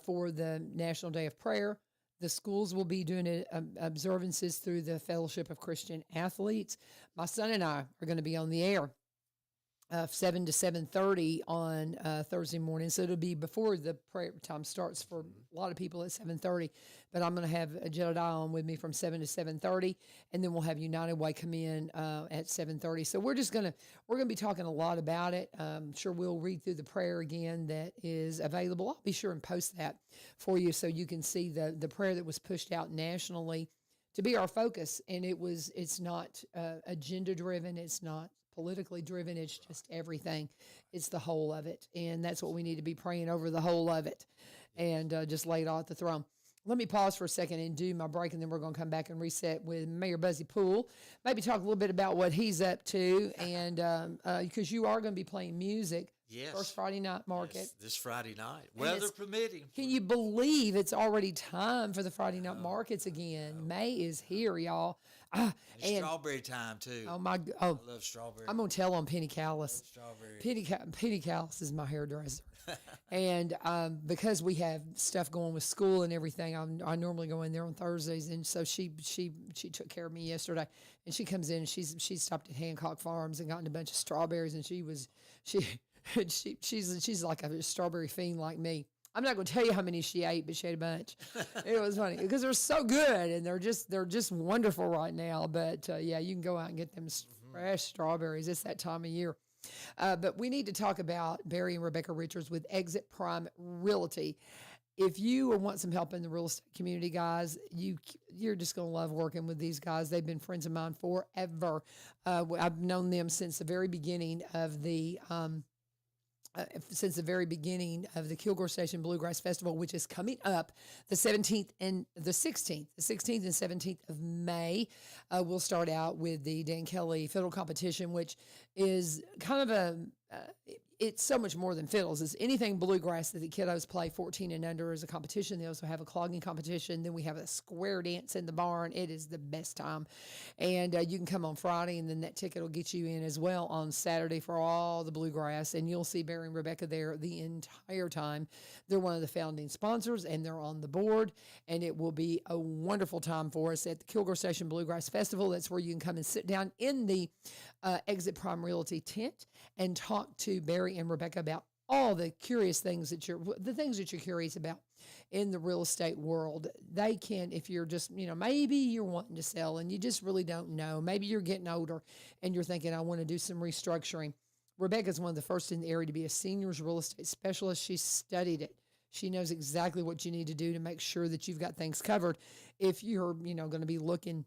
A: for the National Day of Prayer. The schools will be doing observances through the Fellowship of Christian Athletes. My son and I are going to be on the air 7 to 7:30 on Thursday morning. So it'll be before the prayer time starts for a lot of people at 7:30. But I'm going to have Jedediah on with me from 7 to 7:30, and then we'll have United Way come in at 7:30. So we're going to be talking a lot about it. I'm sure we'll read through the prayer again that is available. I'll be sure and post that for you so you can see the prayer that was pushed out nationally to be our focus. And it's not agenda driven. It's not politically driven. It's just everything. It's the whole of it. And that's what we need to be praying over, the whole of it, and just lay it all at the throne. Let me pause for a second and do my break, and then we're going to come back and reset with Mayor Buzzy Poole. Maybe talk a little bit about what he's up to, and because you are going to be playing music.
D: Yes.
A: First Friday night market.
D: Yes, this Friday night, weather permitting.
A: Can you believe it's already time for the Friday night markets again? May is here, y'all.
D: And strawberry time too.
A: Oh my!
D: I love strawberry.
A: I'm gonna tell on Penny Callis.
D: Strawberry.
A: Penny Callis is my hairdresser, and because we have stuff going with school and everything, I normally go in there on Thursdays, and so she took care of me yesterday, and she comes in and she stopped at Hancock Farms and gotten a bunch of strawberries, and she's like a strawberry fiend like me. I'm not going to tell you how many she ate, but she ate a bunch. It was funny because they're so good and they're just wonderful right now. But yeah, you can go out and get them fresh strawberries. It's that time of year. But we need to talk about Barry and Rebecca Richards with Exit Prime Realty. If you want some help in the real estate community, guys, you're just going to love working with these guys. They've been friends of mine forever. I've known them since the very beginning of the Kilgore Station Bluegrass Festival, which is coming up the 17th and the 16th. The 16th and 17th of May, we'll start out with the Dan Kelly Fiddle Competition, which is kind of it's so much more than fiddles. It's anything bluegrass that the kiddos play 14 and under as a competition. They also have a clogging competition. Then we have a square dance in the barn. It is the best time. And you can come on Friday, and then that ticket will get you in as well on Saturday for all the bluegrass. And you'll see Barry and Rebecca there the entire time. They're one of the founding sponsors, and they're on the board. And it will be a wonderful time for us at the Kilgore Station Bluegrass Festival. That's where you can come and sit down in the Exit Prime Realty tent and talk to Barry and Rebecca about all the curious things that you're curious about in the real estate world. They can, if you're just, maybe you're wanting to sell and you just really don't know. Maybe you're getting older and you're thinking, I want to do some restructuring. Rebecca's one of the first in the area to be a seniors real estate specialist. She studied it. She knows exactly what you need to do to make sure that you've got things covered if you're, going to be looking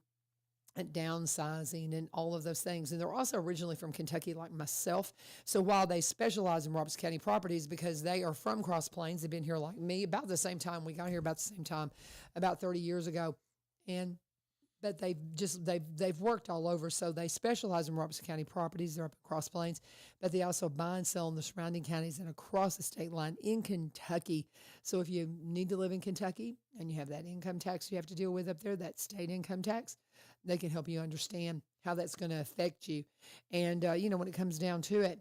A: at downsizing and all of those things. And they're also originally from Kentucky, like myself. So while they specialize in Robertson County properties, because they are from Cross Plains, they've been here like me about the same time. We got here about the same time, about 30 years ago. But they've worked all over. So they specialize in Robertson County properties. They're up in Cross Plains, but they also buy and sell in the surrounding counties and across the state line in Kentucky. So if you need to live in Kentucky and you have that income tax you have to deal with up there, that state income tax, they can help you understand how that's going to affect you. And, when it comes down to it,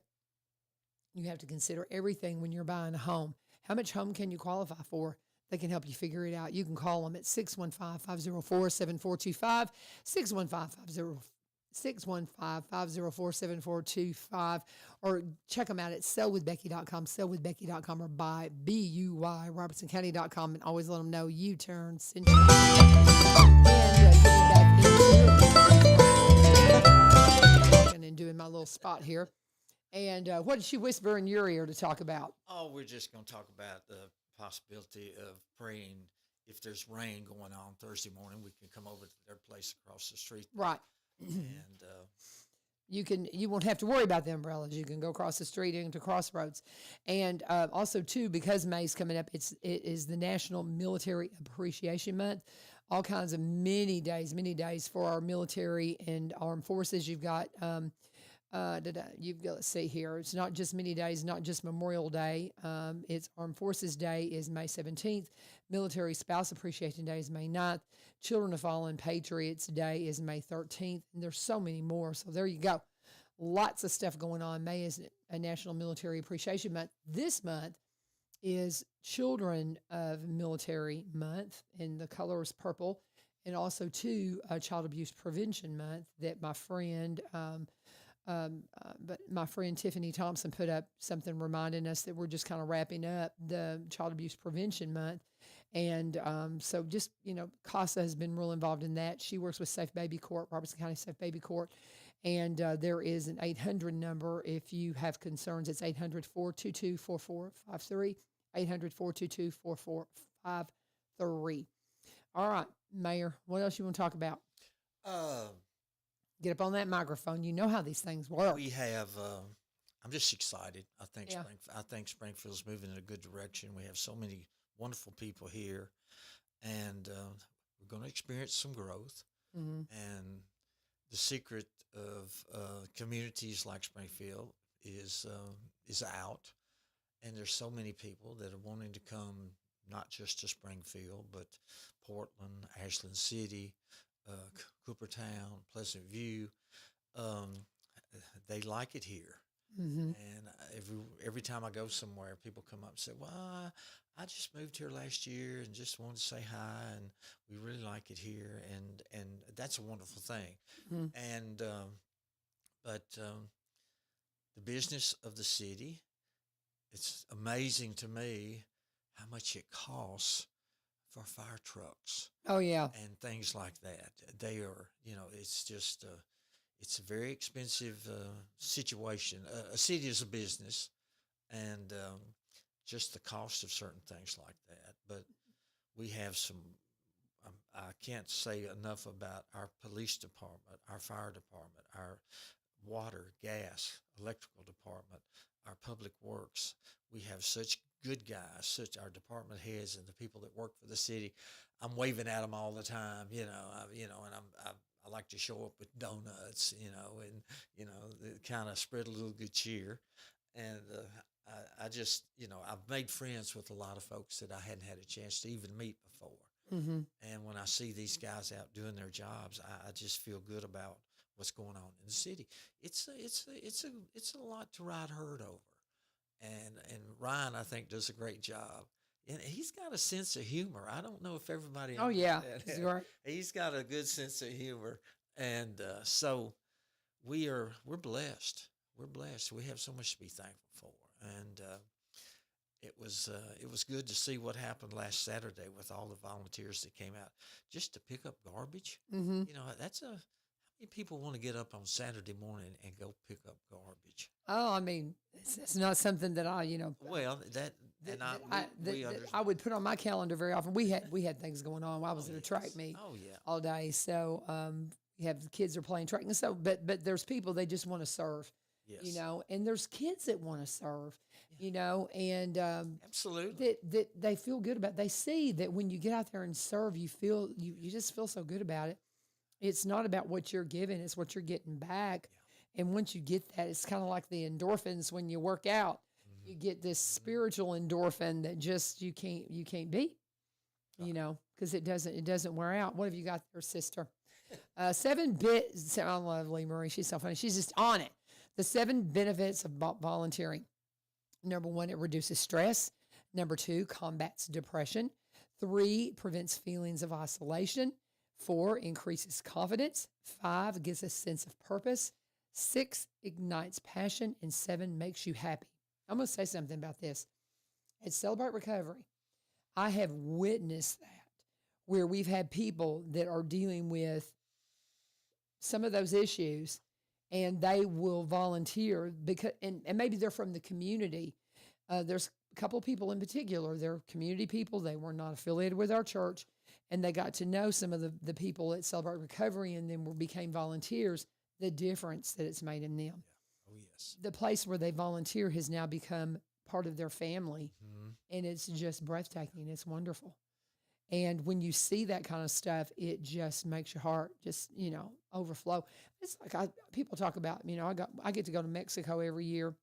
A: you have to consider everything when you're buying a home. How much home can you qualify for? They can help you figure it out. You can call them at 615-504-7425, 615-504-7425, or check them out at sellwithbecky.com, sellwithbecky.com, or buy, B-U-Y, robertsoncounty.com, and always let them know U-turn Century. And doing my little spot here. And what did she whisper in your ear to talk about?
D: Oh, we're just going to talk about the possibility of praying. If there's rain going on Thursday morning, we can come over to their place across the street.
A: Right.
D: And
A: you won't have to worry about the umbrellas. You can go across the street into Crossroads. And also, too, because May's coming up, it is the National Military Appreciation Month. All kinds of many days for our military and armed forces. You've got let's see here. It's not just many days, not just Memorial Day. It's Armed Forces Day is May 17th. Military Spouse Appreciation Day is May 9th. Children of Fallen Patriots Day is May 13th. And there's so many more. So there you go. Lots of stuff going on. May is a National Military Appreciation Month. This month is Children of Military Month, and the color is purple. And also, too, Child Abuse Prevention Month that my friend Tiffany Thompson put up something reminding us that we're just kind of wrapping up the Child Abuse Prevention Month. And so just, CASA has been real involved in that. She works with Safe Baby Court, Robertson County Safe Baby Court. And there is an 800 number if you have concerns. It's 800-422-4453, 800-422-4453. All right, Mayor, what else you want to talk about? Get up on that microphone. You know how these things work.
D: We have. I'm just excited. I think Springfield's moving in a good direction. We have so many wonderful people here, and we're going to experience some growth.
A: Mm-hmm.
D: And the secret of communities like Springfield is out, and there's so many people that are wanting to come, not just to Springfield, but Portland, Ashland City, Coopertown, Pleasant View. They like it here.
A: Mm-hmm.
D: And every time I go somewhere, people come up and say, well, I just moved here last year and just wanted to say hi, and we really like it here, and that's a wonderful thing.
A: Mm-hmm.
D: And but the business of the city, it's amazing to me how much it costs for fire trucks.
A: Oh, yeah.
D: And things like that. They are, it's just, it's a very expensive situation. A city is a business, and just the cost of certain things like that. But we have some, I can't say enough about our police department, our fire department, our water, gas, electrical department, our public works. We have such good guys, such our department heads and the people that work for the city. I'm waving at them all the time, and I like to show up with donuts, and kind of spread a little good cheer. And I just, I've made friends with a lot of folks that I hadn't had a chance to even meet before.
A: Mm-hmm.
D: And when I see these guys out doing their jobs, I just feel good about what's going on in the city. It's a lot to ride herd over. And Ryan, I think, does a great job. And he's got a sense of humor. I don't know if everybody.
A: Oh, yeah.
D: He's got a good sense of humor. And so we're blessed. We're blessed. We have so much to be thankful for. And it was good to see what happened last Saturday with all the volunteers that came out just to pick up garbage.
A: Mm-hmm.
D: How many people want to get up on Saturday morning and go pick up garbage?
A: Oh, I mean, it's not something that I,
D: Well,
A: I would put on my calendar very often. We had things going on. I was at a track meet all day, so we have the kids are playing track, and so but there's people they just want to serve. You know, and there's kids that want to serve, you know, and
D: absolutely
A: that they feel good about. They see that when you get out there and serve, you just feel so good about it. It's not about what you're giving; it's what you're getting back. And once you get that, it's kind of like the endorphins when you work out. You get this spiritual endorphin that just you can't beat, you know, because it doesn't wear out. What have you got there, sister? 7 bits. I love Lee Marie. She's so funny. She's just on it. The 7 benefits of volunteering. Number 1, it reduces stress. Number 2, combats depression. 3, prevents feelings of isolation. 4, increases confidence. 5, gives a sense of purpose. 6, ignites passion. And 7, makes you happy. I'm going to say something about this. At Celebrate Recovery, I have witnessed that where we've had people that are dealing with some of those issues and they will volunteer because, and maybe they're from the community. There's a couple of people in particular, they're community people. They were not affiliated with our church and they got to know some of the people at Celebrate Recovery and then became volunteers, the difference that it's made in them.
D: Yeah. Oh, yes.
A: The place where they volunteer has now become part of their family and it's just breathtaking. It's wonderful. And when you see that kind of stuff, it just makes your heart just, you know, overflow. It's like people talk about, you know, I get to go to Mexico every year.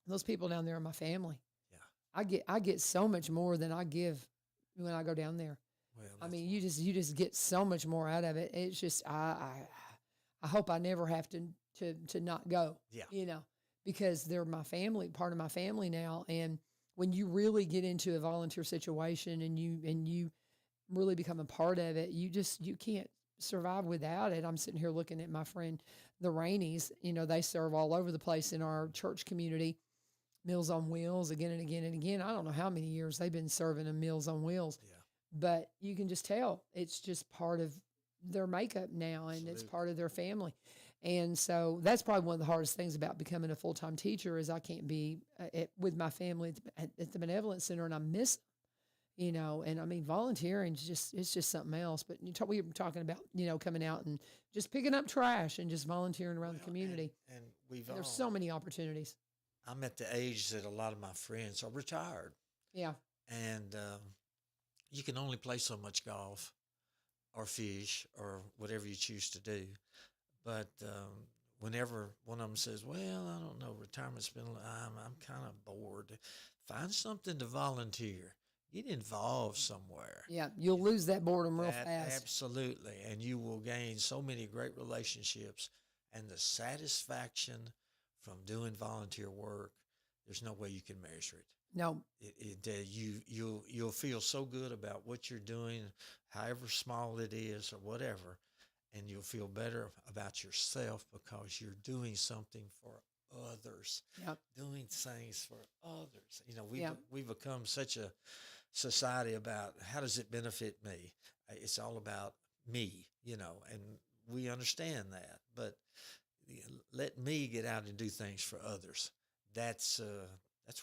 A: Those people down there are my family. Yeah. I get so much more than I give when I go down there. Well, I mean, you just get so much more out of it. It's just I hope I never have to not go. Yeah. You know, because they're my family, part of my family now. And when you really get into a volunteer situation and you really become a part of it, you can't survive without it. I'm sitting here looking at my friend, the Rainies, you know, they serve all over the place in our church community, Meals on Wheels again and again and again. I don't know how many years they've been serving in Meals on Wheels, but you can just tell it's just part of their makeup now and it's part of their family. And so that's probably one of the hardest things about becoming a full-time teacher is I can't be with my family at the Benevolent Center and I miss them. You know, and I mean, volunteering is it's just something else. But we were talking about, you know, coming out and just picking up trash and just volunteering around the community.
D: And
A: there's so many opportunities.
D: I'm at the age that a lot of my friends are retired.
A: Yeah.
D: And you can only play so much golf or fish or whatever you choose to do. But whenever one of them says, well, I don't know, retirement's been, I'm kind of bored. Find something to volunteer. Get involved somewhere.
A: Yeah, you'll lose that boredom real fast.
D: Absolutely, and you will gain so many great relationships and the satisfaction from doing volunteer work. There's no way you can measure it.
A: No,
D: you'll feel so good about what you're doing, however small it is or whatever, and you'll feel better about yourself because you're doing something for others.
A: Yep.
D: Doing things for others. You know, we've become such a society about how does it benefit me? It's all about me, you know, and we understand that. But let me get out and do things for others. That's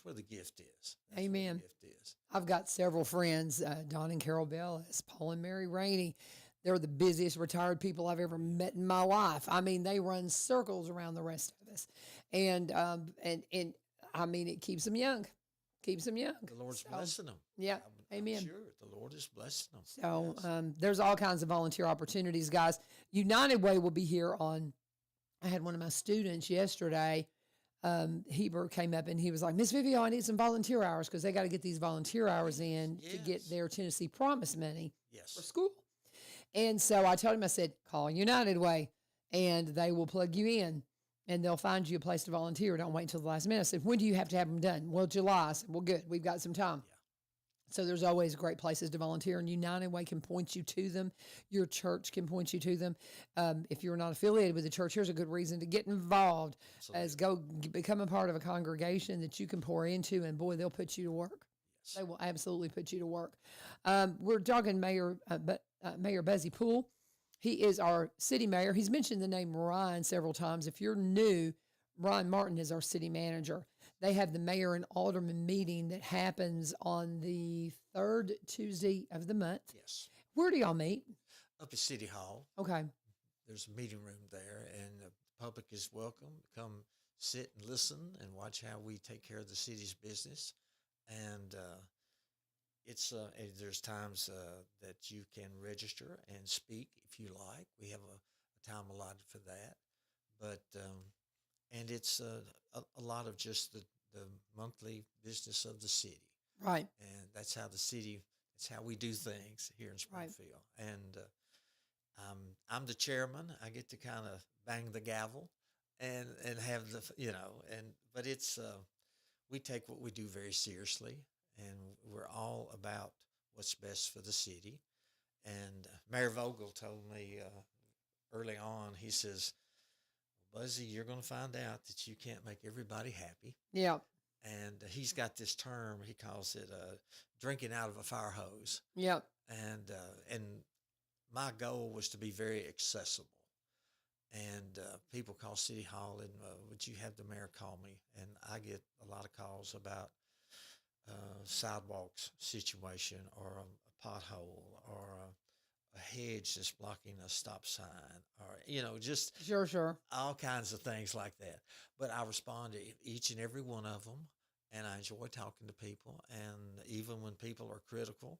D: where the gift is. That's
A: Amen.
D: Where the gift is.
A: I've got several friends, Don and Carol Bellis, Paul and Mary Rainey. They're the busiest retired people I've ever met in my life. I mean, they run circles around the rest of us, and I mean, it keeps them young. Keeps them young.
D: The Lord's blessing them.
A: Yeah, amen.
D: I'm sure the Lord is blessing them.
A: So there's all kinds of volunteer opportunities, guys. United Way will be here on. I had one of my students yesterday. Heber came up and he was like, Miss Vivio, I need some volunteer hours because they got to get these volunteer hours in to get their Tennessee Promise money for school. And so I told him, I said, call United Way and they will plug you in. And they'll find you a place to volunteer. Don't wait until the last minute. I said, when do you have to have them done? Well, July. I said, well, good. We've got some time. Yeah. So there's always great places to volunteer, and United Way can point you to them. Your church can point you to them. If you're not affiliated with the church, here's a good reason to get involved. Absolutely. Become a part of a congregation that you can pour into, and boy, they'll put you to work. Yes. They will absolutely put you to work. We're talking Mayor Buzzy Poole. He is our city mayor. He's mentioned the name Ryan several times. If you're new, Brian Martin is our city manager. they have the mayor and alderman meeting that happens on the third Tuesday of the month.
D: Yes.
A: Where do y'all meet?
D: Up at City Hall.
A: Okay.
D: There's a meeting room there, and the public is welcome. Come sit and listen and watch how we take care of the city's business. And there's times that you can register and speak if you like. We have a time allotted for that. But and it's a lot of just the monthly business of the city.
A: Right.
D: And that's how we do things here in Springfield. Right. And I'm the chairman. I get to kind of bang the gavel and have but it's, we take what we do very seriously, and we're all about what's best for the city. And Mayor Vogel told me early on, he says, Buzzy, you're going to find out that you can't make everybody happy.
A: Yeah.
D: And he's got this term, he calls it drinking out of a fire hose.
A: Yep.
D: And my goal was to be very accessible. And people call City Hall and would you have the mayor call me? And I get a lot of calls about sidewalks situation or a pothole or a hedge that's blocking a stop sign or, just
A: sure
D: all kinds of things like that. But I respond to each and every one of them, and I enjoy talking to people. And even when people are critical,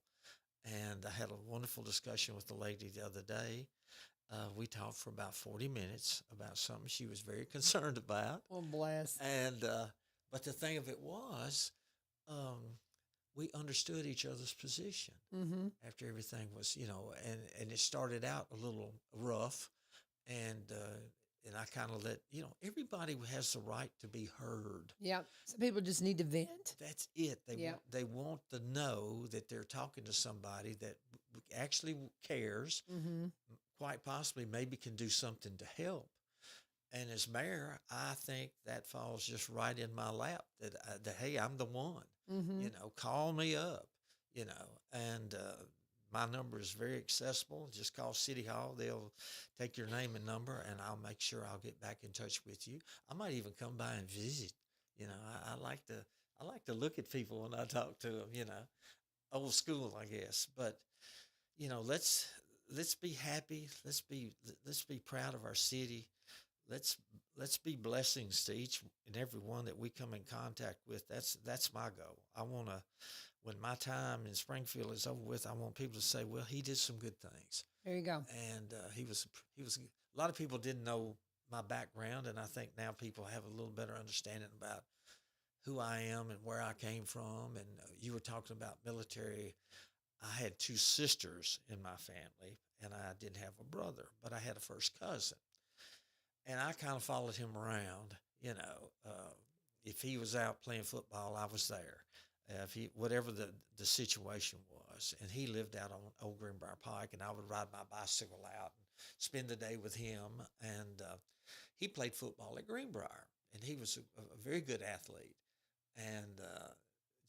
D: and I had a wonderful discussion with the lady the other day. We talked for about 40 minutes about something she was very concerned about.
A: Oh, bless.
D: And but the thing of it was, we understood each other's position after everything was, and it started out a little rough, and I kind of let, everybody has the right to be heard.
A: Yeah. Some people just need to vent.
D: That's it. They want to know that they're talking to somebody that actually cares, quite possibly maybe can do something to help. And as mayor, I think that falls just right in my lap that hey, I'm the one, call me up, and my number is very accessible. Just call City Hall. They'll take your name and number, and I'll make sure I'll get back in touch with you. I might even come by and visit. I like to look at people when I talk to them. Old school, I guess. But let's be happy. Let's be proud of our city. Let's be blessings to each and every one that we come in contact with. That's my goal. I want to. When my time in Springfield is over with, I want people to say, well, he did some good things.
A: There you go.
D: And he was, a lot of people didn't know my background, and I think now people have a little better understanding about who I am and where I came from. And you were talking about military. I had two sisters in my family, and I didn't have a brother, but I had a first cousin. And I kind of followed him around, if he was out playing football, I was there. Whatever the situation was, and he lived out on Old Greenbrier Pike, and I would ride my bicycle out and spend the day with him. And he played football at Greenbrier, and he was a very good athlete, and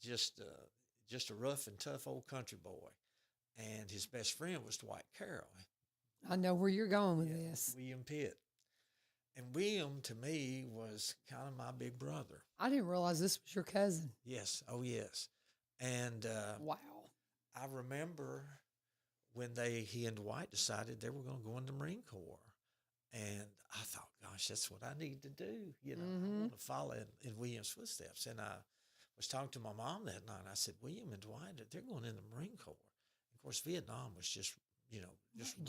D: just a rough and tough old country boy. And his best friend was Dwight Carroll.
A: I know where you're going with this.
D: William Pitt. And William, to me, was kind of my big brother.
A: I didn't realize this was your cousin.
D: Yes. Oh, yes. And
A: wow.
D: I remember when he and Dwight decided they were going to go in the Marine Corps. And I thought, gosh, that's what I need to do. I want to follow in William's footsteps. And I was talking to my mom that night. I said, William and Dwight, they're going in the Marine Corps. Of course, Vietnam was just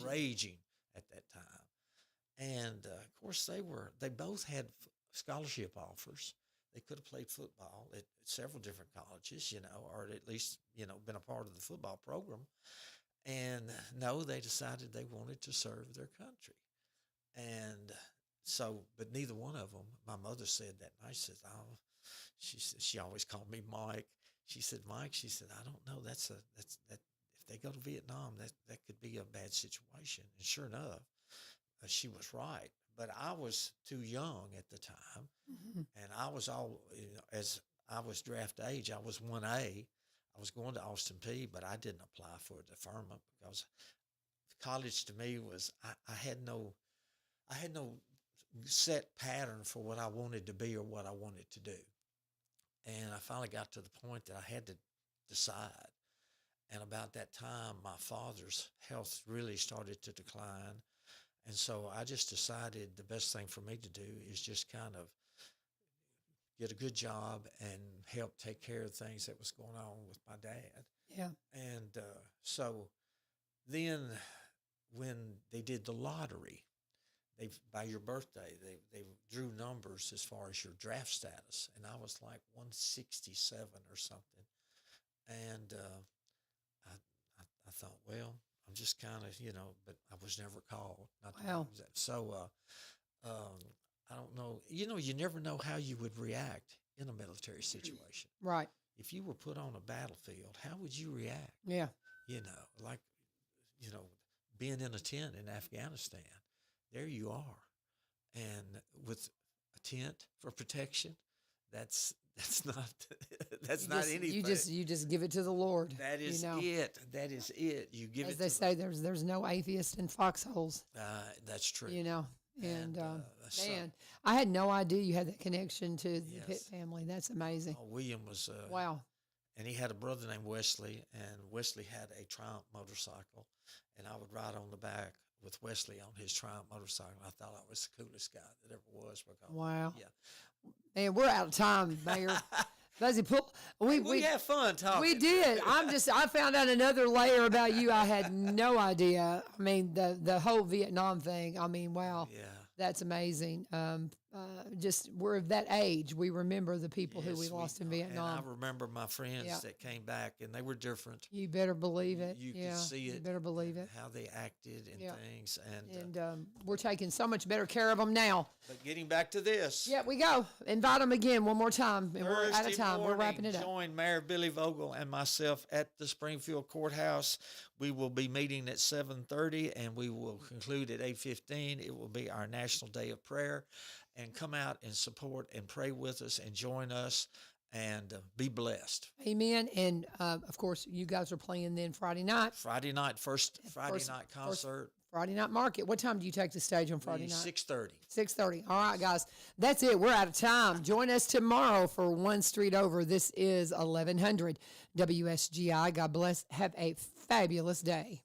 D: raging at that time. And of course, they both had scholarship offers. They could have played football at several different colleges, or at least, been a part of the football program. And no, they decided they wanted to serve their country. And so, but neither one of them, my mother said that night, she always called me Mike. She said, Mike, I don't know. That if they go to Vietnam, that could be a bad situation. And sure enough, she was right, but I was too young at the time, and I was as I was draft age, I was 1A. I was going to Austin Peay, but I didn't apply for a deferment because college to me was I had no set pattern for what I wanted to be or what I wanted to do. And I finally got to the point that I had to decide. And about that time, my father's health really started to decline. And so I just decided the best thing for me to do is just kind of get a good job and help take care of things that was going on with my dad.
A: Yeah.
D: And so then when they did the lottery, by your birthday, they drew numbers as far as your draft status. And I was like 167 or something. And I thought, well, I'm just kind of, but I was never called. Not to
A: Wow.
D: use that. So I don't know. You never know how you would react in a military situation.
A: Right.
D: If you were put on a battlefield, how would you react?
A: Yeah.
D: Like, being in a tent in Afghanistan, there you are. And with a tent for protection, that's not anything.
A: You just give it to the Lord.
D: That is it. That is it. You give
A: As
D: it.
A: they say, there's no atheist in foxholes.
D: That's true.
A: And
D: so,
A: man, I had no idea you had that connection to the Pitt family. That's amazing.
D: William was
A: Wow.
D: And he had a brother named Wesley, and Wesley had a Triumph motorcycle, and I would ride on the back with Wesley on his Triumph motorcycle. I thought I was the coolest guy that ever was. Because,
A: wow.
D: Yeah.
A: Man, we're out of time, Mayor. Buzzy Poole.
D: We had fun talking.
A: We did. I found out another layer about you. I had no idea. I mean, the whole Vietnam thing. I mean, wow.
D: Yeah.
A: That's amazing. Just we're of that age. We remember the people who we lost in Vietnam.
D: And I remember my friends that came back, and they were different.
A: You better believe it.
D: You could see it.
A: You better believe it.
D: How they acted and things.
A: And we're taking so much better care of them now.
D: But getting back to this.
A: Yeah, we go. Invite them again one more time. And we're out of time. We're wrapping it up.
D: Join Mayor Billy Vogel and myself at the Springfield Courthouse. We will be meeting at 7:30, and we will conclude at 8:15. It will be our National Day of Prayer. And come out and support and pray with us and join us and be blessed.
A: Amen. And, of course, you guys are playing then Friday night.
D: Friday night concert.
A: Friday night market. What time do you take the stage on Friday night?
D: 6:30.
A: 6:30. All right, guys. That's it. We're out of time. Join us tomorrow for One Street Over. This is 1100 WSGI. God bless. Have a fabulous day.